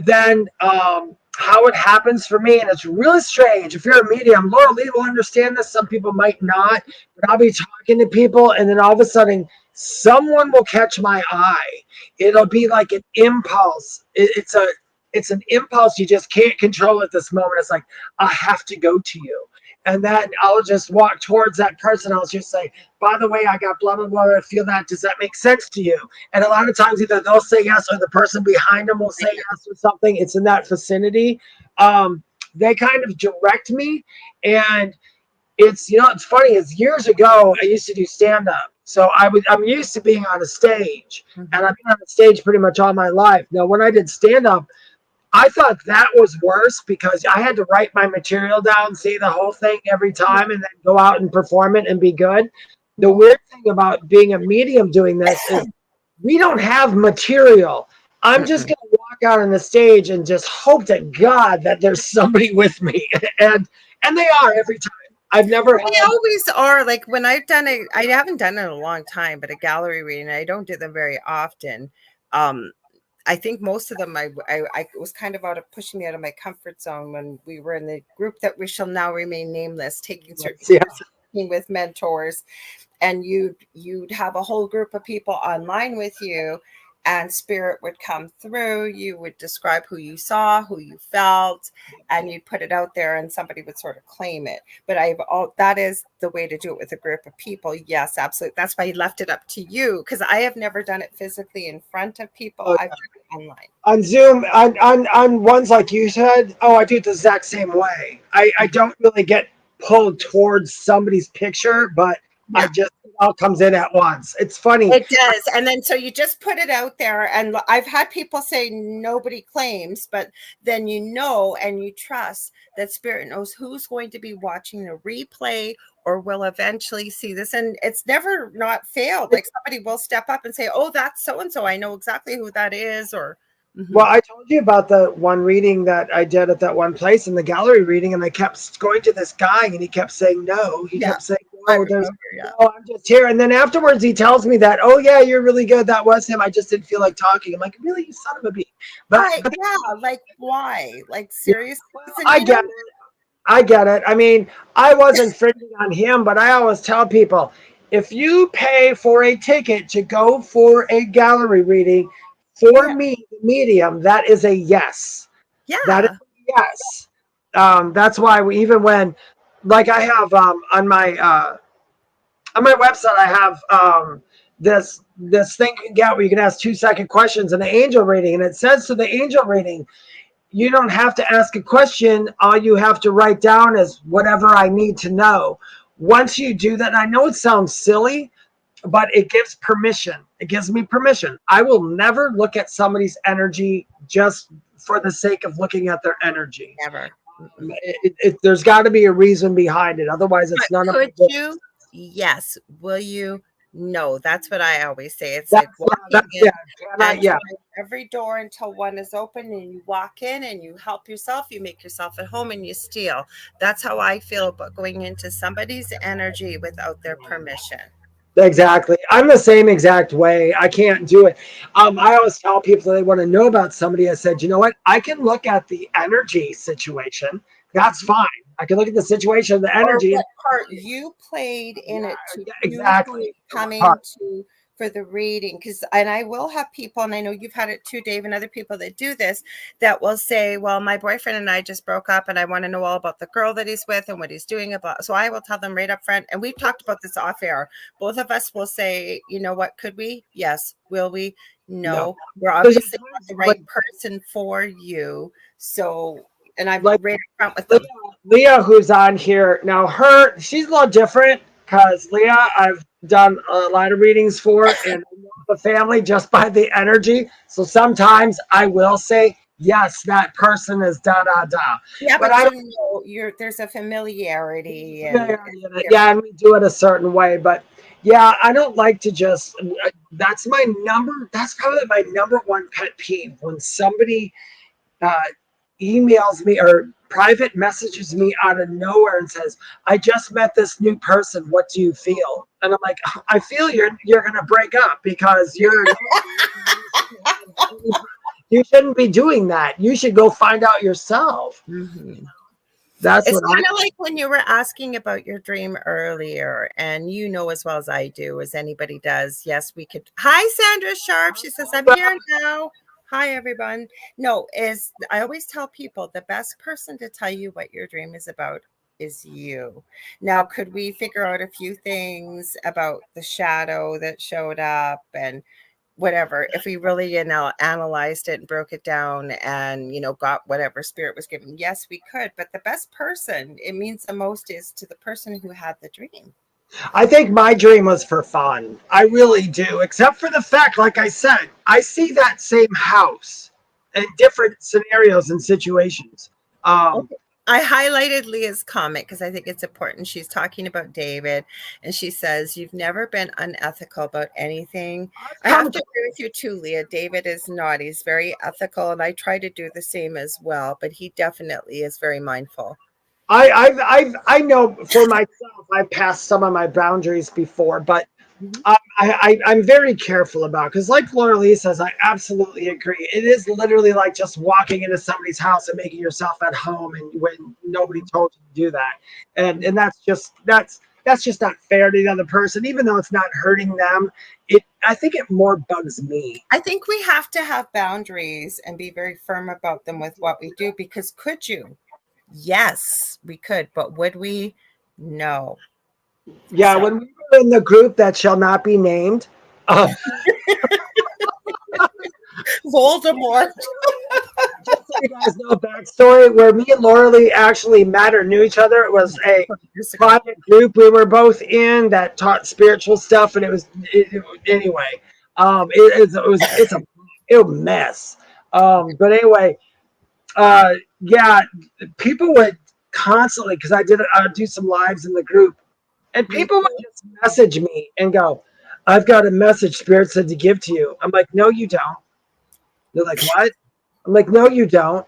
then how it happens for me, and it's really strange. If you're a medium, Lorilei will understand this. Some people might not, but I'll be talking to people, and then all of a sudden, someone will catch my eye. It'll be like an impulse. It's an impulse you just can't control at this moment. It's like, I have to go to you. And then I'll just walk towards that person. I'll just say, by the way, I got blah, blah, blah. I feel that. Does that make sense to you? And a lot of times either they'll say yes or the person behind them will say yes or something. It's in that vicinity. They kind of direct me. And it's, it's funny. It's years ago, I used to do stand-up. So I'm used to being on a stage. And I've been on a stage pretty much all my life. Now, when I did stand-up, I thought that was worse because I had to write my material down, say the whole thing every time, and then go out and perform it and be good. The weird thing about being a medium doing this is we don't have material. I'm just going to walk out on the stage and just hope to God that there's somebody with me. And they are every time. I've never They always are. Like when I've done it, I haven't done it in a long time, but a gallery reading, I don't do them very often. I think most of them, I was kind of pushing me out of my comfort zone when we were in the group that we shall now remain nameless, taking certain with mentors, and you'd have a whole group of people online with you, and spirit would come through. You would describe who you saw, who you felt, and you'd put it out there, and somebody would sort of claim it. But that is the way to do it with a group of people. Yes, absolutely. That's why I left it up to you, because I have never done it physically in front of people. I've done it online. On Zoom, on ones like you said, I do it the exact same way. I don't really get pulled towards somebody's picture, but it all comes in at once. It's funny. It does. And then so you just put it out there, and I've had people say nobody claims, but then and you trust that spirit knows who's going to be watching the replay or will eventually see this. And it's never not failed. Like somebody will step up and say, oh, that's so-and-so. I know exactly who that is. Or Well, I told you about the one reading that I did at that one place in the gallery reading, and I kept going to this guy, and he kept saying no. He kept saying, no, I'm just here. And then afterwards, he tells me that, oh, yeah, you're really good. That was him. I just didn't feel like talking. I'm like, really, you son of a bee. But like, why? Like, seriously? I get it. I get it. I mean, I wasn't friendly on him, but I always tell people, if you pay for a ticket to go for a gallery reading, for me, the medium, that is a yes. Yeah. That is a yes. That's why even when, like I have on my website, I have this thing you can get where you can ask 2-second questions in the angel reading. And it says to the angel reading, you don't have to ask a question. All you have to write down is whatever I need to know. Once you do that, and I know it sounds silly, but it gives permission. It gives me permission. I will never look at somebody's energy just for the sake of looking at their energy. Never. There's got to be a reason behind it. Otherwise, it's none of it. Could you? Yes. Will you? No. That's what I always say. It's like walking in every door until one is open, and you walk in and you help yourself. You make yourself at home and you steal. That's how I feel about going into somebody's energy without their permission. Exactly. I'm the same exact way. I can't do it. I always tell people they want to know about somebody. I said, you know what? I can look at the energy situation. That's fine. I can look at the situation, the energy. Or what part you played in it to exactly coming to for the reading, and I will have people, and I know you've had it too, Dave, and other people that do this, that will say, well, my boyfriend and I just broke up and I want to know all about the girl that he's with and what he's doing about. So I will tell them right up front, and we've talked about this off air. Both of us will say, you know what, could we? Yes. Will we? No. We're obviously not the right person for you. So, and I've right up front with them. Leah, who's on here now, she's a little different because Leah, I've done a lot of readings for, and I know the family just by the energy. So sometimes I will say, yes, that person is da da da. Yeah, but I know there's a familiarity. And and we do it a certain way. But yeah, I don't like to just. That's probably my number one pet peeve when somebody emails me or private messages me out of nowhere and says, I just met this new person, what do you feel? And I'm like, I feel you're gonna break up because you shouldn't be doing that. You should go find out yourself. Mm-hmm. That's it's kind of like when you were asking about your dream earlier, and you know as well as I do, as anybody does. Yes, we could. Hi, Sandra Sharp. She says, I'm here now. Hi, everyone. No, I always tell people the best person to tell you what your dream is about is you. Now, could we figure out a few things about the shadow that showed up and whatever, if we really, analyzed it and broke it down and, got whatever spirit was given? Yes, we could. But the best person it means the most is to the person who had the dream. I think my dream was for fun. I really do, except for the fact, like I said, I see that same house in different scenarios and situations. I highlighted Leah's comment because I think it's important. She's talking about David, and she says, you've never been unethical about anything. I have to agree with you too, Leah. David is not. He's very ethical, and I try to do the same as well, but he definitely is very mindful. I know for myself, I've passed some of my boundaries before, but I'm very careful about, because like Lorilei says, I absolutely agree. It is literally like just walking into somebody's house and making yourself at home, and when nobody told you to do that, and that's just not fair to the other person, even though it's not hurting them. I think it more bugs me. I think we have to have boundaries and be very firm about them with what we do, because could you? Yes, we could, but would we? No. Yeah, so. When we were in the group that shall not be named, Voldemort. Just so you guys know a backstory, where me and Lorilei actually met or knew each other. It was a private group we were both in that taught spiritual stuff, and anyway. It's a mess. But anyway. Yeah, people would constantly, because I do some lives in the group, and people would just message me and go, I've got a message Spirit said to give to you. I'm like, no, you don't. They're like, what? I'm like, no, you don't.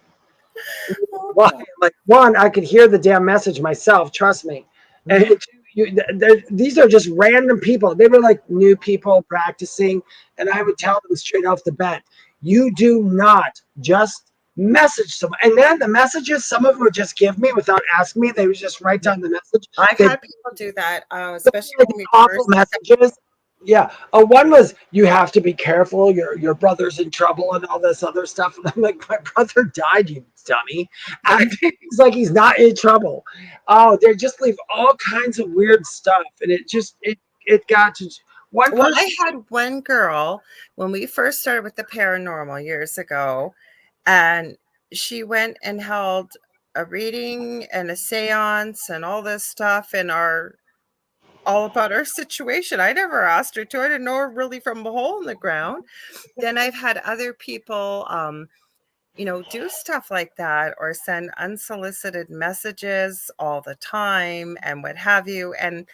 Why? I'm like, one, I could hear the damn message myself, trust me. And these are just random people. They were like new people practicing, and I would tell them straight off the bat, you do not just message someone. And then the messages, some of them would just give me without asking me. They would just write down the message. I've had people do that, especially when we awful messages. Yeah. One was, you have to be careful. Your brother's in trouble and all this other stuff. And I'm like, my brother died, you dummy. He's like, he's not in trouble. Oh, they just leave all kinds of weird stuff. And it got to one person. Well, I had one girl when we first started with the paranormal years ago, and she went and held a reading and a seance and all this stuff in all about our situation. I never asked her to. I didn't know her really from a hole in the ground. Then I've had other people, do stuff like that, or send unsolicited messages all the time and what have you. And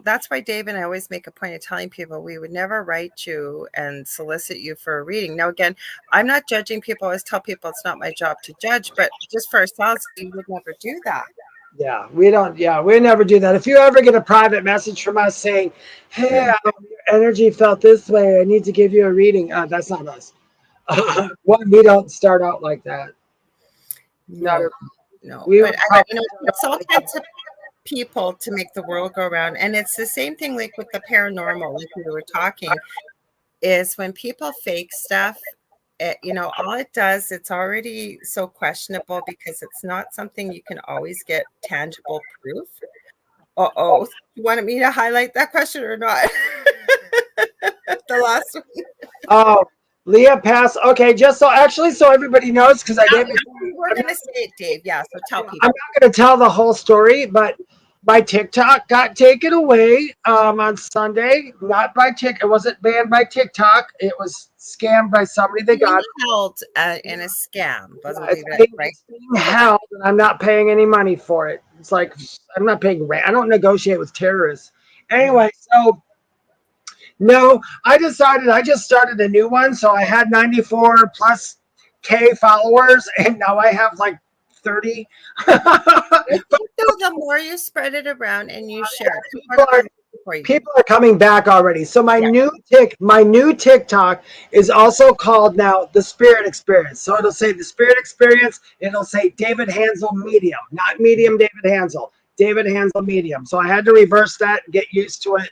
that's why Dave and I always make a point of telling people we would never write you and solicit you for a reading. Now, again, I'm not judging people. I always tell people it's not my job to judge, but just for ourselves, we would never do that. Yeah, we don't. Yeah, we never do that. If you ever get a private message from us saying, hey, your energy felt this way, I need to give you a reading. That's not us. We don't start out like that. No. But it's all kinds of people to make the world go around. And it's the same thing like with the paranormal, like we were talking, is when people fake stuff, all it does, it's already so questionable because it's not something you can always get tangible proof. Uh-oh. You wanted me to highlight that question or not? The last one. Oh, Leah Pass. Okay, just so everybody knows, because I didn't. We're going to say it, Dave. Yeah, so tell people. I'm not going to tell the whole story, but my TikTok got taken away on Sunday. Not by TikTok. It wasn't banned by TikTok. It was scammed by somebody. They got held in a scam. It's being held, and I'm not paying any money for it. It's like I'm not paying rent. I don't negotiate with terrorists. Anyway, so no, I decided I just started a new one. So I had 94 plus K followers, and now I have like 30. The more you spread it around and you share it, people are coming back already. So my new TikTok is also called now the Spirit Experience. So it'll say the Spirit Experience. It'll say David Hanzel Medium, not Medium David Hanzel, David Hanzel Medium. So I had to reverse that and get used to it.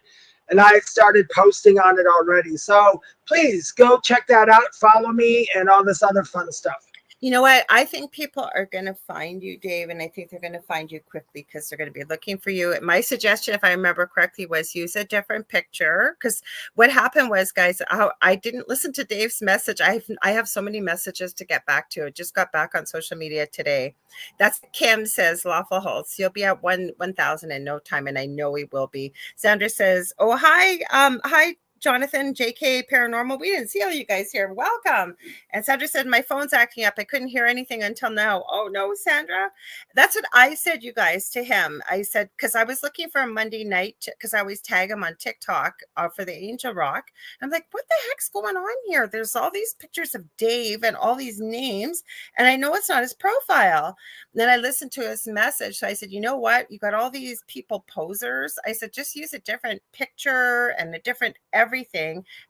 And I started posting on it already. So please go check that out. Follow me and all this other fun stuff. You know what? I think people are going to find you, Dave, and I think they're going to find you quickly because they're going to be looking for you. My suggestion, if I remember correctly, was use a different picture, because what happened was, guys, I didn't listen to Dave's message. I have so many messages to get back to. I just got back on social media today. That's Kim says, Lawful Holtz, you'll be at 1,000 in no time, and I know we will be. Sandra says, oh, hi, Jonathan, JK Paranormal. We didn't see all you guys here. Welcome. And Sandra said, my phone's acting up. I couldn't hear anything until now. Oh, no, Sandra. That's what I said, you guys, to him. I said, because I was looking for a Monday night, because I always tag him on TikTok for the Angel Rock. I'm like, what the heck's going on here? There's all these pictures of Dave and all these names, and I know it's not his profile. And then I listened to his message. So I said, you know what? You got all these people posers. I said, just use a different picture and a different everything.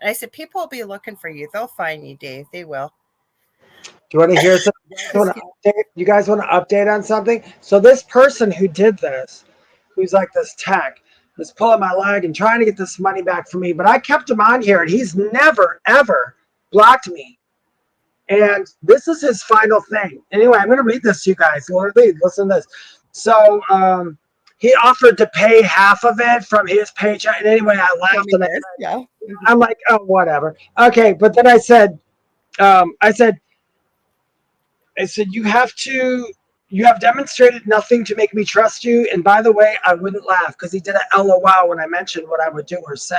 And I said, people will be looking for you. They'll find you, Dave. They will. Do you want to hear something? You guys want to update on something? So this person who did this, who's like this tech, was pulling my leg and trying to get this money back from me. But I kept him on here, and he's never, ever blocked me. And this is his final thing. Anyway, I'm going to read this to you guys. Listen to this. So he offered to pay half of it from his paycheck. And anyway, I laughed. And I'm like, oh, whatever. Okay, but then I said, you have demonstrated nothing to make me trust you. And by the way, I wouldn't laugh because he did a LOL when I mentioned what I would do or say.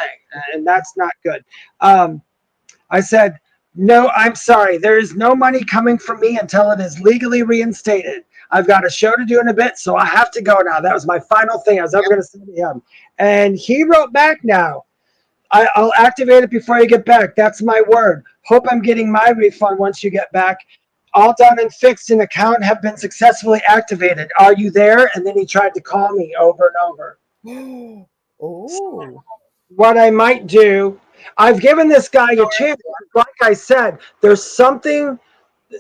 And that's not good. I said, no, I'm sorry. There is no money coming from me until it is legally reinstated. I've got a show to do in a bit, so I have to go now. That was my final thing I was ever going to say to him. And he wrote back now. I'll activate it before you get back. That's my word. Hope I'm getting my refund once you get back. All done and fixed, and account have been successfully activated. Are you there? And then he tried to call me over and over. Oh. So what I might do, I've given this guy a chance. Like I said, there's something.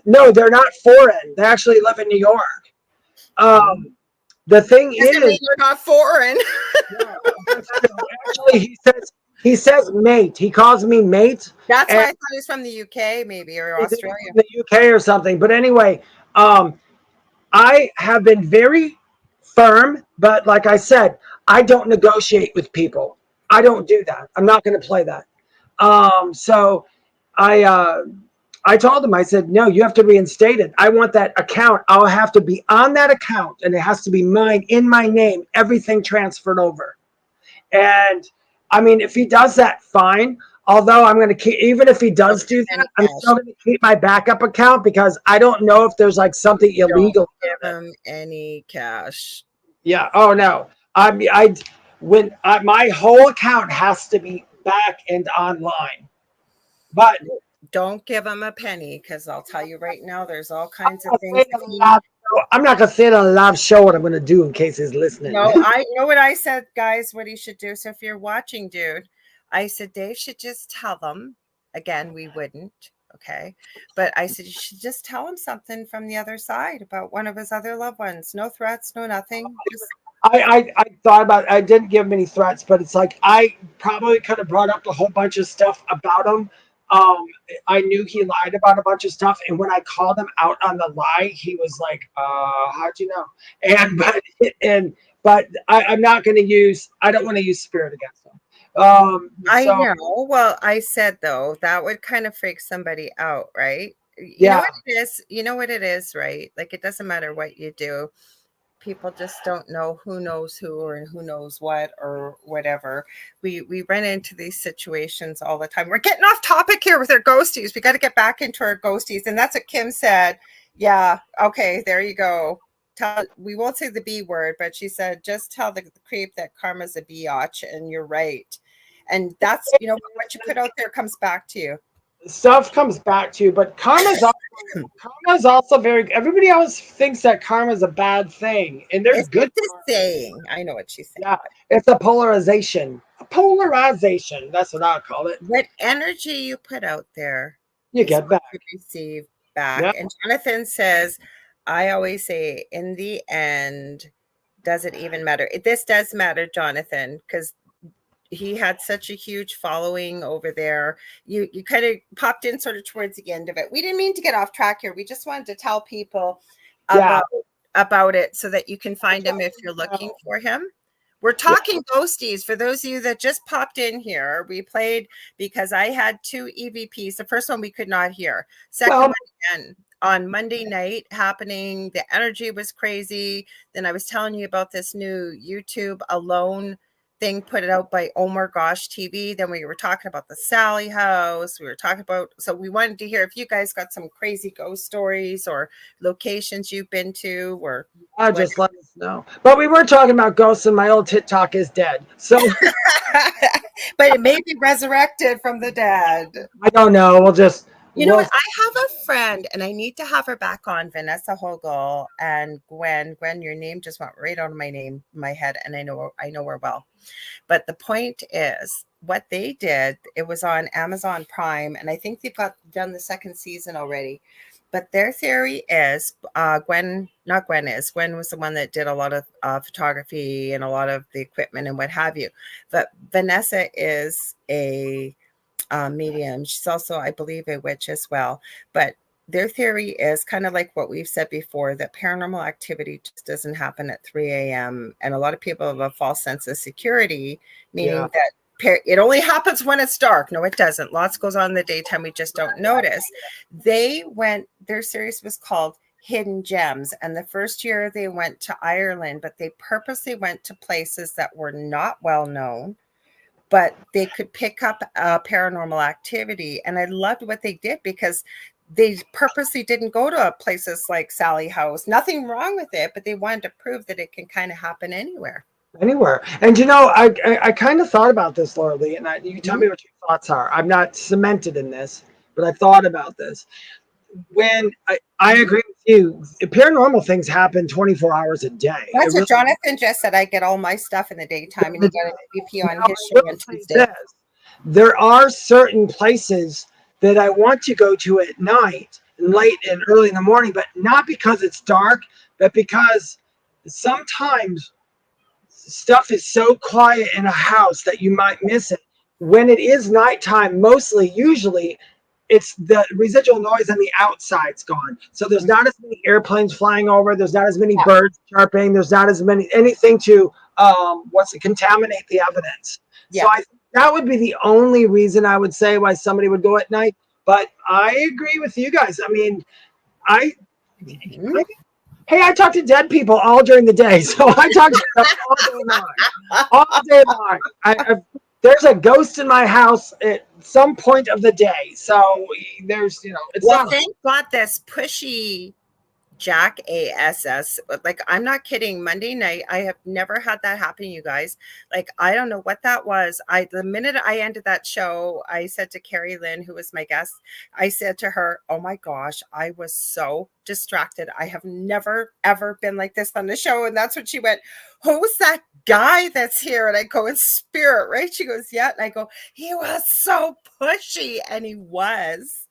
No, they're not foreign. They actually live in New York. The thing is, they're not foreign. Actually, he says mate. He calls me mate. That's why I thought he was from the UK, maybe, or Australia. The UK or something. But anyway, I have been very firm. But like I said, I don't negotiate with people. I don't do that. I'm not going to play that. So I told him, I said, no, you have to reinstate it. I want that account. I'll have to be on that account, and it has to be mine, in my name, everything transferred over. And I mean, if he does that, fine. Although I'm going to keep, even if he does do that, I'm still going to keep my backup account because I don't know if there's like something illegal. Don't give him any cash. Yeah. Oh no. My whole account has to be back and online. But don't give him a penny, because I'll tell you right now, there's all kinds of things. I'm not going to say it on a live show what I'm going to do in case he's listening. No, I know what I said, guys, what he should do. So if you're watching, dude, I said Dave should just tell them. Again, we wouldn't. Okay. But I said you should just tell him something from the other side about one of his other loved ones. No threats, no nothing. I thought about it. I didn't give him any threats, but it's like I probably could have brought up a whole bunch of stuff about him. Um, I knew he lied about a bunch of stuff, and when I called him out on the lie, he was like, how'd you know?" And but I'm not going to use. I don't want to use spirit against him. I So know. Well, I said though that would kind of freak somebody out, right? You know yeah, what it is? You know what it is, right? Like it doesn't matter what you do. People just don't know who knows who or who knows what or whatever. We run into these situations all the time. We're getting off topic here with our ghosties. We got to get back into our ghosties. And that's what Kim said. Yeah. Okay. There you go. We won't say the B word, but she said, just tell the creep that karma's a biatch. And you're right. And that's, you know, what you put out there comes back to you. stuff comes back to you, but karma's also very. Everybody else thinks that karma's a bad thing, and there's It's good. just a saying. I know what she's saying. Yeah, it's a polarization. A polarization. That's what I call it. What energy you put out there You is get back. what you receive back. Yeah. And Jonathan says, I always say, in the end, does it even matter? This does matter, Jonathan, because he had such a huge following over there. You kind of popped in sort of towards the end of it. We didn't mean to get off track here. We just wanted to tell people Yeah. about it so that you can find him if you're looking for him. We're talking ghosties. For those of you that just popped in here, we played because I had 2 EVPs. The first one we could not hear. Second one again on Monday night happening. The energy was crazy. Then I was telling you about this new YouTube Alone thing put it out by Oh My Gosh TV. Then we were talking about the Sally house. We were talking about, so we wanted to hear if you guys got some crazy ghost stories or locations you've been to or Just let us know. But we were talking about ghosts, and my old TikTok is dead. So but it may be resurrected from the dead. I don't know. We'll just. You know what? I have a friend, and I need to have her back on, Vanessa Hogel and Gwen. Gwen, your name just went right out of my head, and I know her well. But the point is, what they did, it was on Amazon Prime, and I think they've done the second season already. But their theory is, Gwen was the one that did a lot of photography and a lot of the equipment and what have you. But Vanessa is a medium. She's also, I believe, a witch as well. But their theory is kind of like what we've said before, that paranormal activity just doesn't happen at 3 a.m. And a lot of people have a false sense of security, meaning that it only happens when it's dark. No, it doesn't. Lots goes on in the daytime. We just don't notice. Their series was called Hidden Gems. And the first year they went to Ireland, but they purposely went to places that were not well known, but they could pick up paranormal activity. And I loved what they did because they purposely didn't go to places like Sally House. Nothing wrong with it, but they wanted to prove that it can kind of happen anywhere. And you know, I kind of thought about this, Lorilei, and you tell me what your thoughts are. I'm not cemented in this, but I thought about this. When I agree with you, paranormal things happen 24 hours a day. That's what Jonathan just said. I get all my stuff in the daytime, and he got an EVP on his show on Tuesday. There are certain places that I want to go to at night and late and early in the morning, but not because it's dark, but because sometimes stuff is so quiet in a house that you might miss it. When it is nighttime, usually, it's the residual noise on the outside's gone. So there's not as many airplanes flying over. There's not as many birds chirping. There's not as many anything to contaminate the evidence. Yeah. So I think that would be the only reason I would say why somebody would go at night. But I agree with you guys. I mean, hey, I talk to dead people all during the day, so I talk to them all day long. There's a ghost in my house at some point of the day, so there's, it's well, thank God this pushy Jack ASS, like, I'm not kidding. Monday night, I have never had that happen, you guys. Like, I don't know what that was. The minute I ended that show, I said to Carrie Lynn, who was my guest, I said to her, oh my gosh, I was so distracted. I have never, ever been like this on the show. And that's when she went, who's that guy that's here? And I go, in spirit, right? She goes, yeah. And I go, he was so pushy. And he was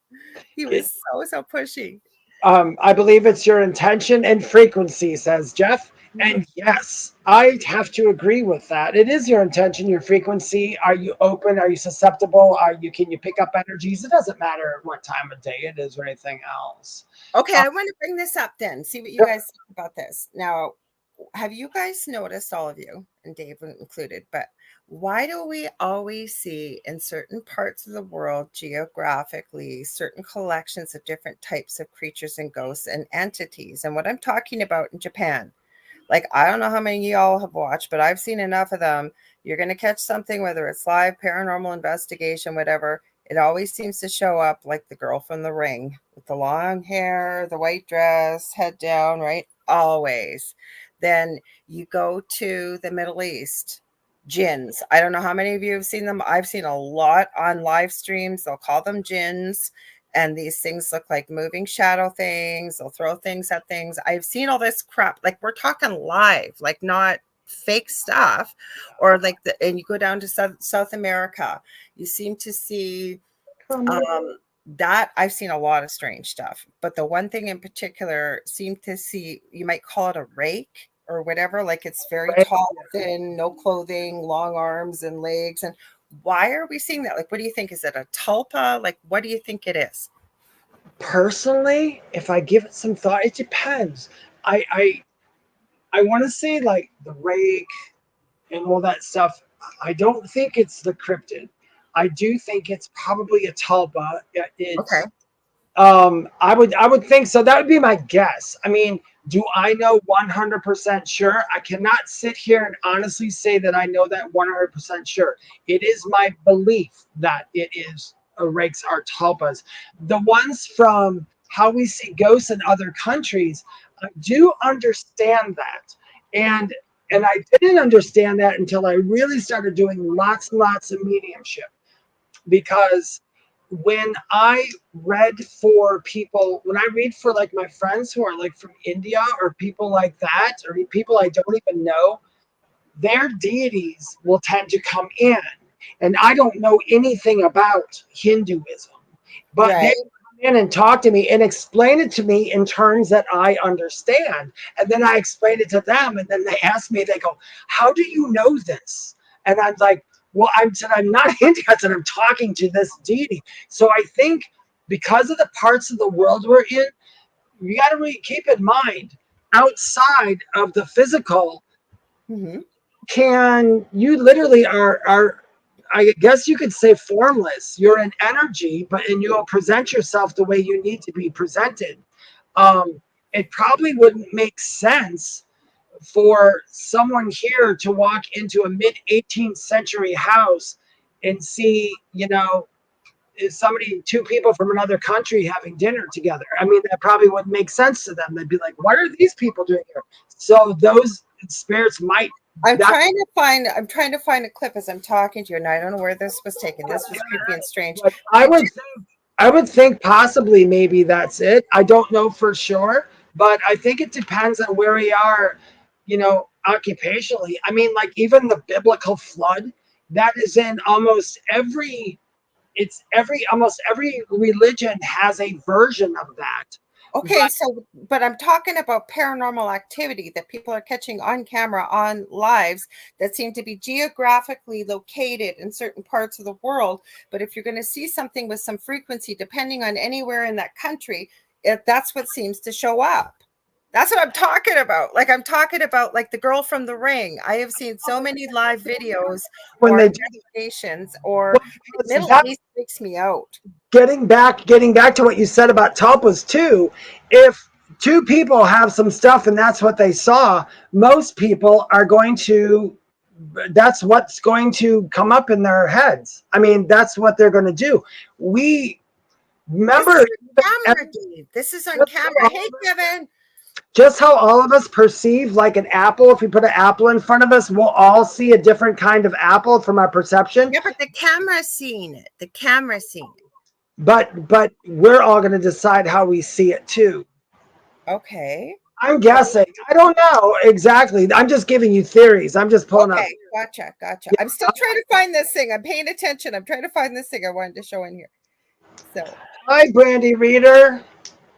so pushy. I believe it's your intention and frequency, says Jeff. And yes, I have to agree with that. It is your intention, your frequency. Are you open? Are you susceptible? Can you pick up energies? It doesn't matter what time of day it is or anything else. Okay, I want to bring this up then. See what you guys think about this. Now, have you guys noticed, all of you, and Dave included, but why do we always see in certain parts of the world geographically certain collections of different types of creatures and ghosts and entities? And what I'm talking about in Japan, like, I don't know how many of y'all have watched, but I've seen enough of them. You're going to catch something, whether it's live, paranormal investigation, whatever. It always seems to show up like the girl from The Ring with the long hair, the white dress, head down, right? Always. Then you go to the Middle East, jinns. I don't know how many of you have seen them. I've seen a lot on live streams. They'll call them jinns. And these things look like moving shadow things. They'll throw things at things. I've seen all this crap. Like, we're talking live, like not fake stuff. Or like and you go down to South America, you seem to see that. I've seen a lot of strange stuff, but the one thing in particular seem to see, you might call it a rake or whatever, like it's very tall, thin, no clothing, long arms and legs. And why are we seeing that? Like, what do you think? Is it a tulpa? Like, what do you think it is? Personally, if I give it some thought, it depends. I want to say like the rake and all that stuff. I don't think it's the cryptid. I do think it's probably a tulpa. Okay. I would think so. That would be my guess. I mean, do I know 100% sure? I cannot sit here and honestly say that I know that 100% sure. It is my belief that it is rakes are tulpas. The ones from how we see ghosts in other countries, I do understand that. And I didn't understand that until I really started doing lots and lots of mediumship. Because when I read for people, when I read for like my friends who are like from India or people like that, or people I don't even know, their deities will tend to come in. And I don't know anything about Hinduism, but they Right. come in and talk to me and explain it to me in terms that I understand. And then I explain it to them. And then they ask me, they go, how do you know this? And I'm like, well, I'm not Hindu. I said, I'm talking to this deity. So I think because of the parts of the world we're in, you got to really keep in mind outside of the physical, Mm-hmm. you literally are I guess you could say formless. You're an energy, and you'll present yourself the way you need to be presented. It probably wouldn't make sense for someone here to walk into a mid 18th century house and see, is two people from another country having dinner together. I mean, that probably wouldn't make sense to them. They'd be like, what are these people doing here? So those spirits might. I'm trying to find a clip as I'm talking to you, and I don't know where this was taken. This was creepy and strange. I would think possibly maybe that's it. I don't know for sure, but I think it depends on where we are, occupationally. I mean, like even the biblical flood, that is in almost almost every religion has a version of that. Okay, but I'm talking about paranormal activity that people are catching on camera on lives that seem to be geographically located in certain parts of the world. But if you're going to see something with some frequency, depending on anywhere in that country, that's what seems to show up. That's what I'm talking about. Like, I'm talking about like the girl from The Ring. I have seen so many live videos When or they do investigations, or the Middle East freaks me out. getting back to what you said about tulpas too, if two people have some stuff and that's what they saw, most people are going to, that's what's going to come up in their heads. I mean, that's what they're going to do. We remember This is on camera. Hey, Kevin. Just how all of us perceive like an apple. If we put an apple in front of us, we'll all see a different kind of apple from our perception. Yeah, but the camera's seeing it. The camera's seeing it. But we're all going to decide how we see it too. Okay. I'm guessing. I don't know exactly. I'm just giving you theories. I'm just pulling up. Okay, gotcha. Yeah. I'm still trying to find this thing. I'm paying attention. I'm trying to find this thing I wanted to show in here. So, hi, Brandy Reader.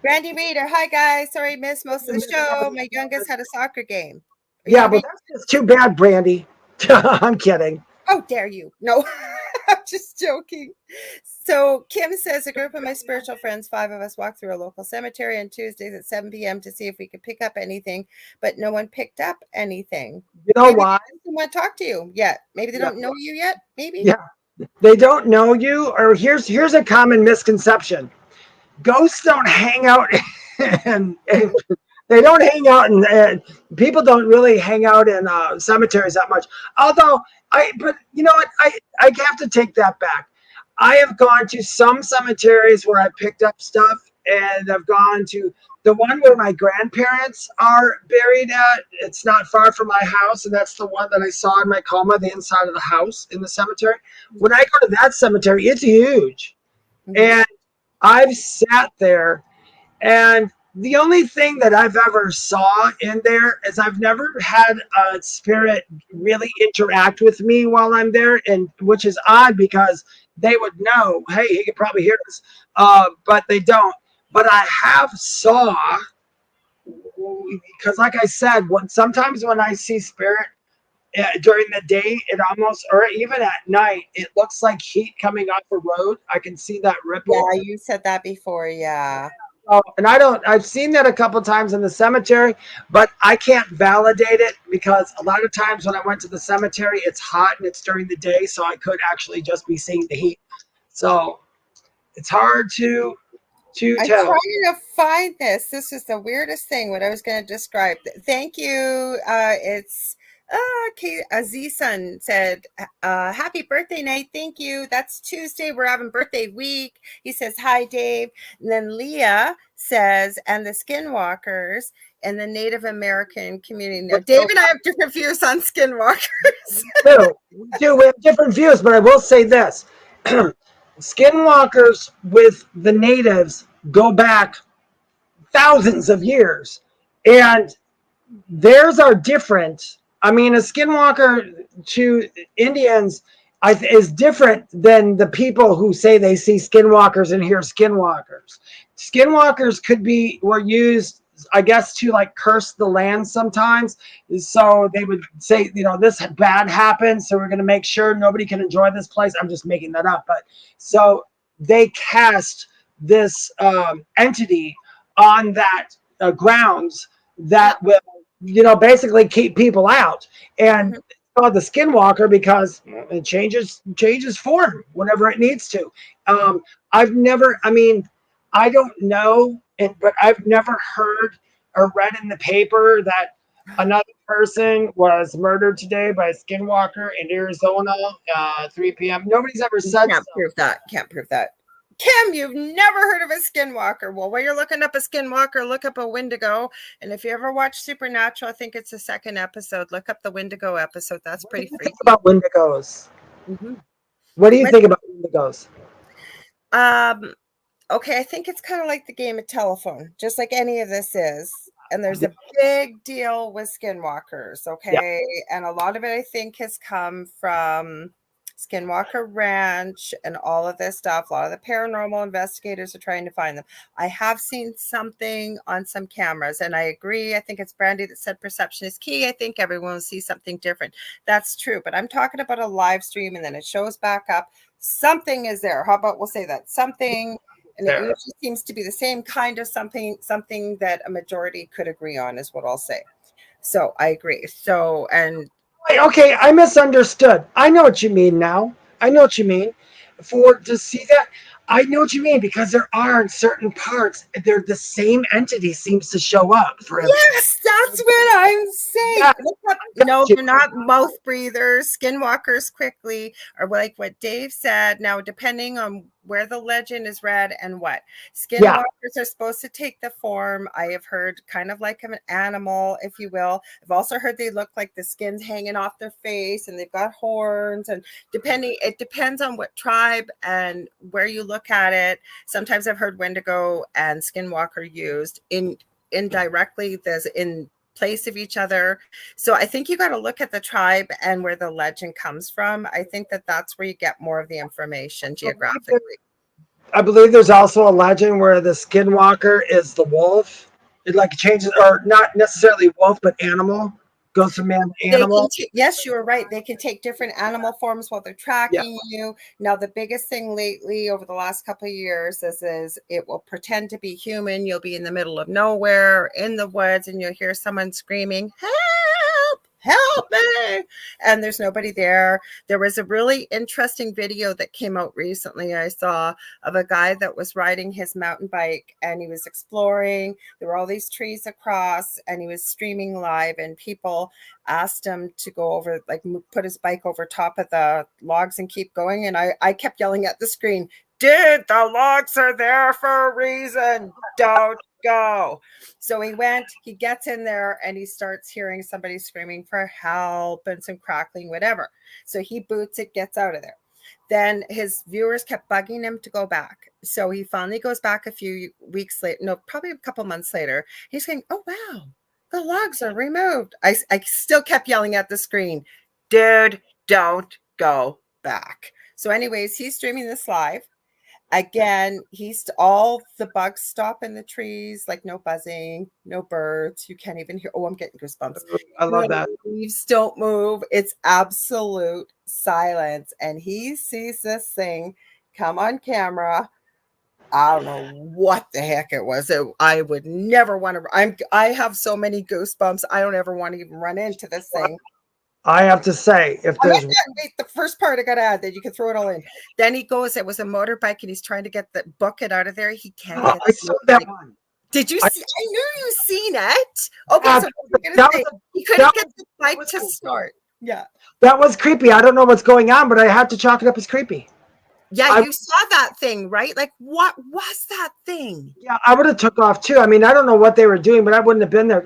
Brandy Reader. Hi, guys. Sorry, I missed most of the show. My youngest had a soccer game. Yeah, but that's just too bad, Brandy. I'm kidding. Oh, dare you. No, I'm just joking. So Kim says, a group of my spiritual friends, 5 of us, walked through a local cemetery on Tuesdays at 7 p.m. to see if we could pick up anything, but no one picked up anything. You know Maybe why? they don't want to talk to you yet. Maybe they don't know you yet. Maybe. Yeah. They don't know you, or here's a common misconception. Ghosts don't hang out and they don't hang out and people don't really hang out in cemeteries that much. Although but you know what? I have to take that back. I have gone to some cemeteries where I picked up stuff, and I've gone to the one where my grandparents are buried at. It's not far from my house, and that's the one that I saw in my coma, the inside of the house in the cemetery. When I go to that cemetery, it's huge. And I've sat there, and the only thing that I've ever saw in there is I've never had a spirit really interact with me while I'm there, and which is odd because they would know, hey, he could probably hear us, but they don't. But I have saw, because like I said, sometimes when I see spirit during the day, it almost, or even at night, it looks like heat coming off a road. I can see that ripple. Yeah, you said that before. Yeah. And I've seen that a couple times in the cemetery, but I can't validate it because a lot of times when I went to the cemetery, it's hot and it's during the day, so I could actually just be seeing the heat. So it's hard to I'm tell. trying to find this. This is the weirdest thing, what I was going to describe. Thank you. It's okay. Azizan said, happy birthday night. Thank you. That's Tuesday. We're having birthday week. He says, hi, Dave. And then Leah says, and the skinwalkers and the Native American community. Now, Dave and I have different views on skinwalkers. We do. We have different views, but I will say this. Skinwalkers with the natives go back thousands of years, and theirs are different. I mean, a skinwalker to Indians is different than the people who say they see skinwalkers and hear skinwalkers. Skinwalkers were used, I guess, to like curse the land sometimes. So they would say, this bad happened, so we're going to make sure nobody can enjoy this place. I'm just making that up. But so they cast this entity on that grounds that will, basically keep people out. And it's called the skinwalker because it changes form whenever it needs to. I don't know, but I've never heard or read in the paper that another person was murdered today by a skinwalker in Arizona, 3 p.m. Nobody's ever said Can't prove that. Can't prove that. Kim, you've never heard of a skinwalker. Well, while you're looking up a skinwalker, look up a Wendigo. And if you ever watch Supernatural, I think it's the 2nd episode. Look up the Wendigo episode. That's pretty freaky. Think about Wendigos. What do you think about Wendigos? Okay, I think it's kind of like the game of telephone, just like any of this is. And there's a big deal with skinwalkers, okay? Yeah. And a lot of it, I think, has come from Skinwalker Ranch and all of this stuff. A lot of the paranormal investigators are trying to find them. I have seen something on some cameras, and I agree. I think it's Brandy that said perception is key. I think everyone will see something different. That's true, but I'm talking about a live stream, and then it shows back up. Something is there. How about we'll say that? Something, and it usually seems to be the same kind of something that a majority could agree on is what I'll say. So I agree. So, and okay, I misunderstood. I know what you mean now. I know what you mean. To see that, I know what you mean, because there are in certain parts, the same entity seems to show up. Yes, that's what I'm saying. Yeah. No, they're not mouth breathers. Skinwalkers quickly, or like what Dave said. Now, depending on where the legend is read and what. Skinwalkers are supposed to take the form, I have heard, kind of like an animal, if you will. I've also heard they look like the skin's hanging off their face and they've got horns, and it depends on what tribe and where you look at it. Sometimes I've heard Wendigo and Skinwalker used indirectly, there's in place of each other. So I think you got to look at the tribe and where the legend comes from. I think that's where you get more of the information geographically. I believe there's also a legend where the skinwalker is the wolf. It like changes, or not necessarily wolf, but animal. goes from man to They animal. can yes, you were right. They can take different animal forms while they're tracking you. Now, the biggest thing lately over the last couple of years is it will pretend to be human. You'll be in the middle of nowhere in the woods and you'll hear someone screaming, "Help! Help me!" And there's nobody there. There was a really interesting video that came out recently I saw of a guy that was riding his mountain bike and he was exploring. There were all these trees across and he was streaming live, and people asked him to go over, like put his bike over top of the logs and keep going. And I kept yelling at the screen, "Dude, the logs are there for a reason. Don't go." So he went, he gets in there and he starts hearing somebody screaming for help and some crackling, whatever. So he boots it, gets out of there. Then his viewers kept bugging him to go back. So he finally goes back a few weeks later, no, probably a couple months later. He's saying, "Oh, wow, the logs are removed." I still kept yelling at the screen, "Dude, don't go back." So anyways, he's streaming this live. Again, all the bugs stop in the trees, like no buzzing, no birds. You can't even hear. Oh, I'm getting goosebumps. I love that. Leaves don't move. It's absolute silence. And he sees this thing come on camera. I don't know what the heck it was. I would never want to. I have so many goosebumps. I don't ever want to even run into this thing. I have to say, if there's wait, the first part I got to add that you can throw it all in. Then he goes. It was a motorbike, and he's trying to get the bucket out of there. He can't. Get I saw that one. Did you see? I knew you seen it. Okay, so he couldn't get the bike to start. Yeah, that was creepy. I don't know what's going on, but I had to chalk it up as creepy. Yeah, you saw that thing, right? Like, what was that thing? Yeah, I would have took off too. I mean, I don't know what they were doing, but I wouldn't have been there.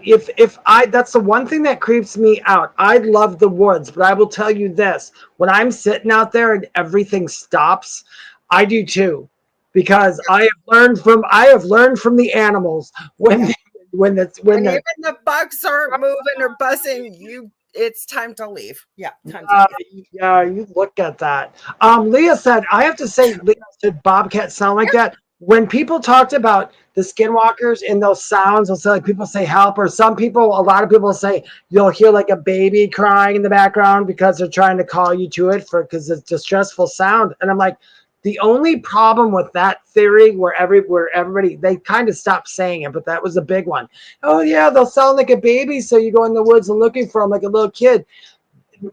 That's the one thing that creeps me out. I love the woods, but I will tell you this: when I'm sitting out there and everything stops, I do too, because I have learned from the animals when even the bugs aren't moving or buzzing, it's time to leave. Yeah, time to leave. Yeah, you look at that. Leah said, I have to say, Leah said bobcats sound like that. When people talked about the skinwalkers and those sounds, they'll say, like, people say help, or a lot of people say you'll hear like a baby crying in the background because they're trying to call you to it because it's a distressful sound. And I'm like, the only problem with that theory where everybody, they kind of stopped saying it, but that was a big one. Oh yeah, they'll sound like a baby, so you go in the woods and looking for them like a little kid.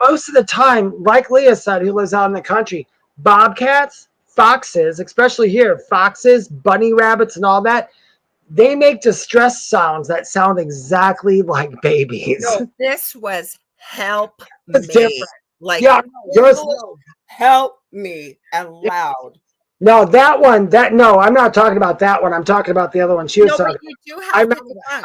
Most of the time, like Leah said, who lives out in the country, bobcats, foxes, especially here, foxes, bunny rabbits, and all that, they make distress sounds that sound exactly like babies. No, this was help It's me. different. Like, yeah, help me, and loud. No, that one, no, I'm not talking about that one. I'm talking about the other one. She was talking. But you do have to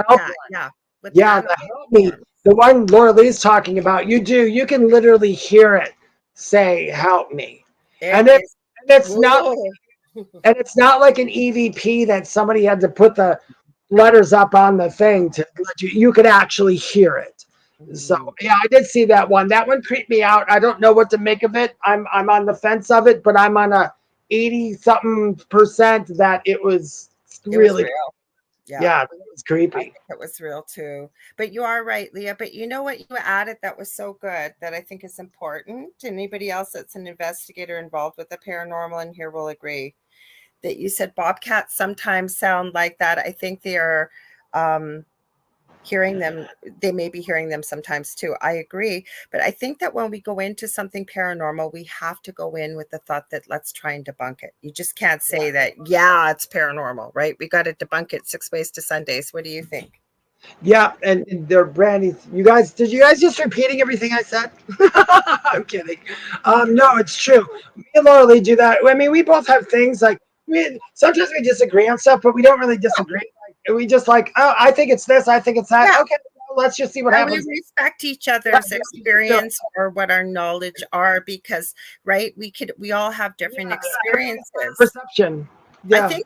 help that. Yeah, the help me. The one Lorilei talking about, you can literally hear it say help me. And it's not and it's not like an EVP that somebody had to put the letters up on the thing to let you could actually hear it. So yeah, I did see that one. That one creeped me out. I don't know what to make of it. I'm on the fence of it, but I'm on a 80-something% that it was really real. Yeah, it was creepy. I think it was real too. But you are right, Leah. But you know what you added that was so good that I think is important? Anybody else that's an investigator involved with the paranormal in here will agree that you said bobcats sometimes sound like that. I think they are hearing them. They may be hearing them sometimes too. I agree. But I think that when we go into something paranormal, we have to go in with the thought that let's try and debunk it. You just can't say that, yeah, it's paranormal, right? We got to debunk it 6 ways to Sundays. What do you think? Yeah, and they're Brandy. Did you guys just repeating everything I said? I'm kidding. No, it's true. Me and Lorilei do that. I mean, we both have things like sometimes we disagree on stuff, but we don't really disagree. Like, we just like, oh, I think it's this, I think it's that. Yeah. Okay, well, let's just see what happens. We respect each other's experience or what our knowledge are, because we all have different experiences. Perception. Yeah. I think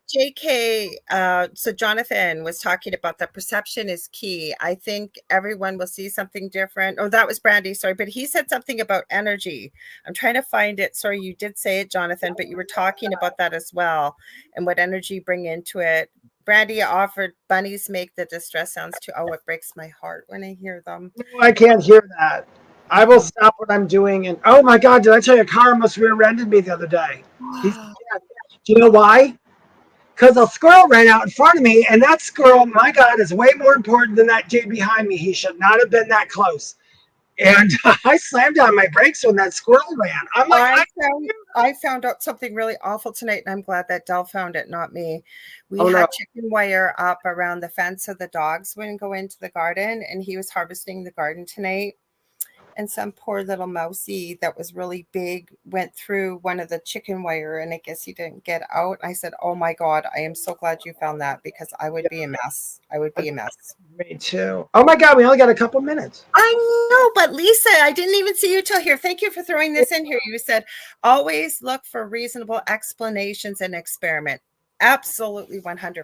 so Jonathan was talking about that perception is key. I think everyone will see something different. Oh, that was Brandy, sorry. But he said something about energy. I'm trying to find it. Sorry, you did say it, Jonathan, but you were talking about that as well and what energy bring into it. Brandy offered bunnies make the distress sounds too. Oh, it breaks my heart when I hear them. No, I can't hear that. I will stop what I'm doing. And oh my God, did I tell you a car almost rear-ended me the other day? Do you know why? Because a squirrel ran out in front of me, and that squirrel, my God, is way more important than that dude behind me. He should not have been that close. And I slammed on my brakes when that squirrel ran. I'm like, I found out something really awful tonight, and I'm glad that Del found it, not me. We Oh, had no. chicken wire up around the fence so the dogs wouldn't go into the garden, and he was harvesting the garden tonight. And some poor little mousey that was really big went through one of the chicken wire, and I guess he didn't get out. I said, oh my God, I am so glad you found that, because I would be a mess. I would be a mess. Me too. Oh my God, we only got a couple minutes. I know, but Lisa, I didn't even see you till here. Thank you for throwing this in here. You said, always look for reasonable explanations and experiment. Absolutely 100%.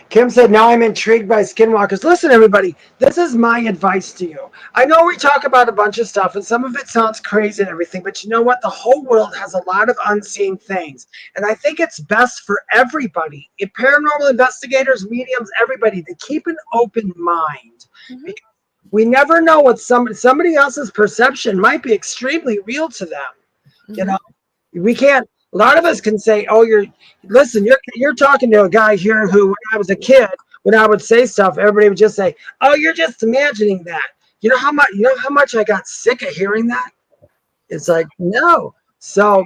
Kim said, now I'm intrigued by skinwalkers. Listen, everybody, this is my advice to you. I know we talk about a bunch of stuff, and some of it sounds crazy and everything, but you know what? The whole world has a lot of unseen things. And I think it's best for everybody, if paranormal investigators, mediums, everybody, to keep an open mind. Mm-hmm. Because we never know what somebody else's perception might be extremely real to them. Mm-hmm. You know, we can't. A lot of us can say, "Oh, you're talking to a guy here who, when I was a kid, when I would say stuff, everybody would just say, "Oh, you're just imagining that." You know how much I got sick of hearing that? It's like, no. So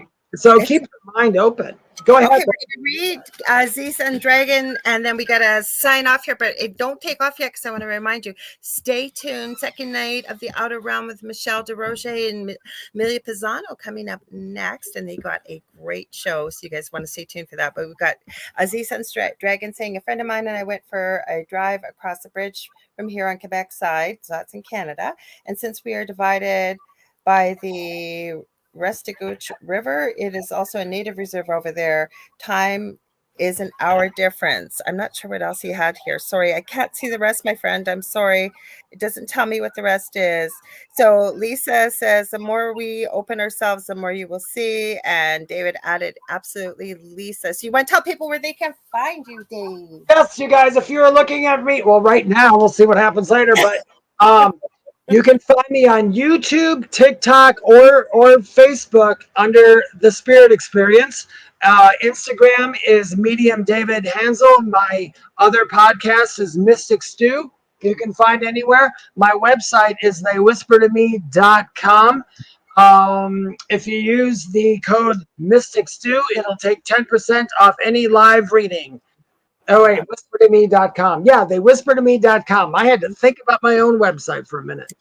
keep your mind open. Go ahead. Okay, we're going to read Aziz and Dragon, and then we got to sign off here, but don't take off yet, because I want to remind you, stay tuned. Second night of the Outer Realm with Michelle DeRoche and Amelia Pisano coming up next, and they got a great show, so you guys want to stay tuned for that. But we've got Aziz and Dragon saying, a friend of mine and I went for a drive across the bridge from here on Quebec side, so that's in Canada, and since we are divided by the Restigouche River, it is also a native reserve over there. Time is an hour difference. I'm not sure what else he had here. Sorry, I can't see the rest, my friend. I'm sorry. It doesn't tell me what the rest is. So Lisa says, the more we open ourselves, the more you will see. And David added, absolutely, Lisa. So you want to tell people where they can find you, Dave? Yes, you guys, if you're looking at me, well, right now, we'll see what happens later, but you can find me on YouTube, TikTok, or Facebook under The Spirit Experience. Instagram is Medium David Hanzel. My other podcast is Mystic Stew. You can find anywhere. My website is theywhispertome.com. If you use the code Mystic Stew, it'll take 10% off any live reading. Oh, wait, whispertome.com. Yeah, theywhispertome.com. I had to think about my own website for a minute.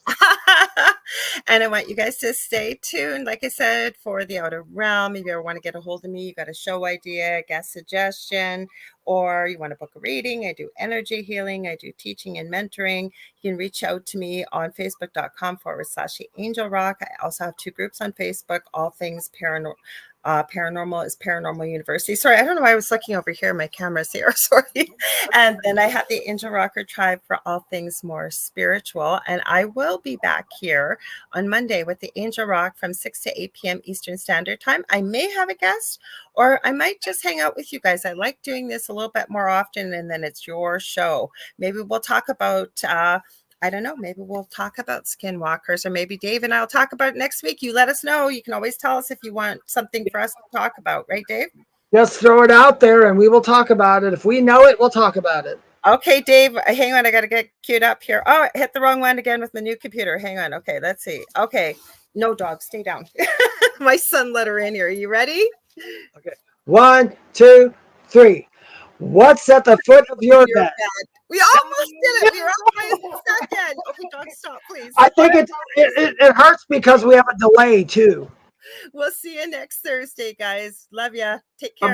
And I want you guys to stay tuned, like I said, for the Outer Realm. If you ever want to get a hold of me, you got a show idea, guest suggestion, or you want to book a reading. I do energy healing. I do teaching and mentoring. You can reach out to me on facebook.com/Angel Rock. I also have 2 groups on Facebook, all things paranormal. Paranormal is Paranormal University. Sorry, I don't know why I was looking over here. My camera's here. Sorry. And then I have the Angel Rocker Tribe for all things more spiritual. And I will be back here on Monday with the Angel Rock from 6 to 8 p.m. Eastern Standard Time. I may have a guest, or I might just hang out with you guys. I like doing this a little bit more often, and then it's your show. Maybe we'll talk about I don't know, maybe we'll talk about skinwalkers, or maybe Dave and I'll talk about it next week. You let us know. You can always tell us if you want something for us to talk about, right, Dave? Just throw it out there and we will talk about it. If we know it, we'll talk about it. Okay, Dave, hang on. I got to get queued up here. Oh, I hit the wrong one again with the new computer. Hang on. Okay, let's see. Okay, no, dog, stay down. My son let her in here. Are you ready? Okay. 1, 2, 3. What's at the foot of your bed? We almost did it. We were almost second. Okay, dog, stop, please. I think it hurts because we have a delay too. We'll see you next Thursday, guys. Love ya. Take care.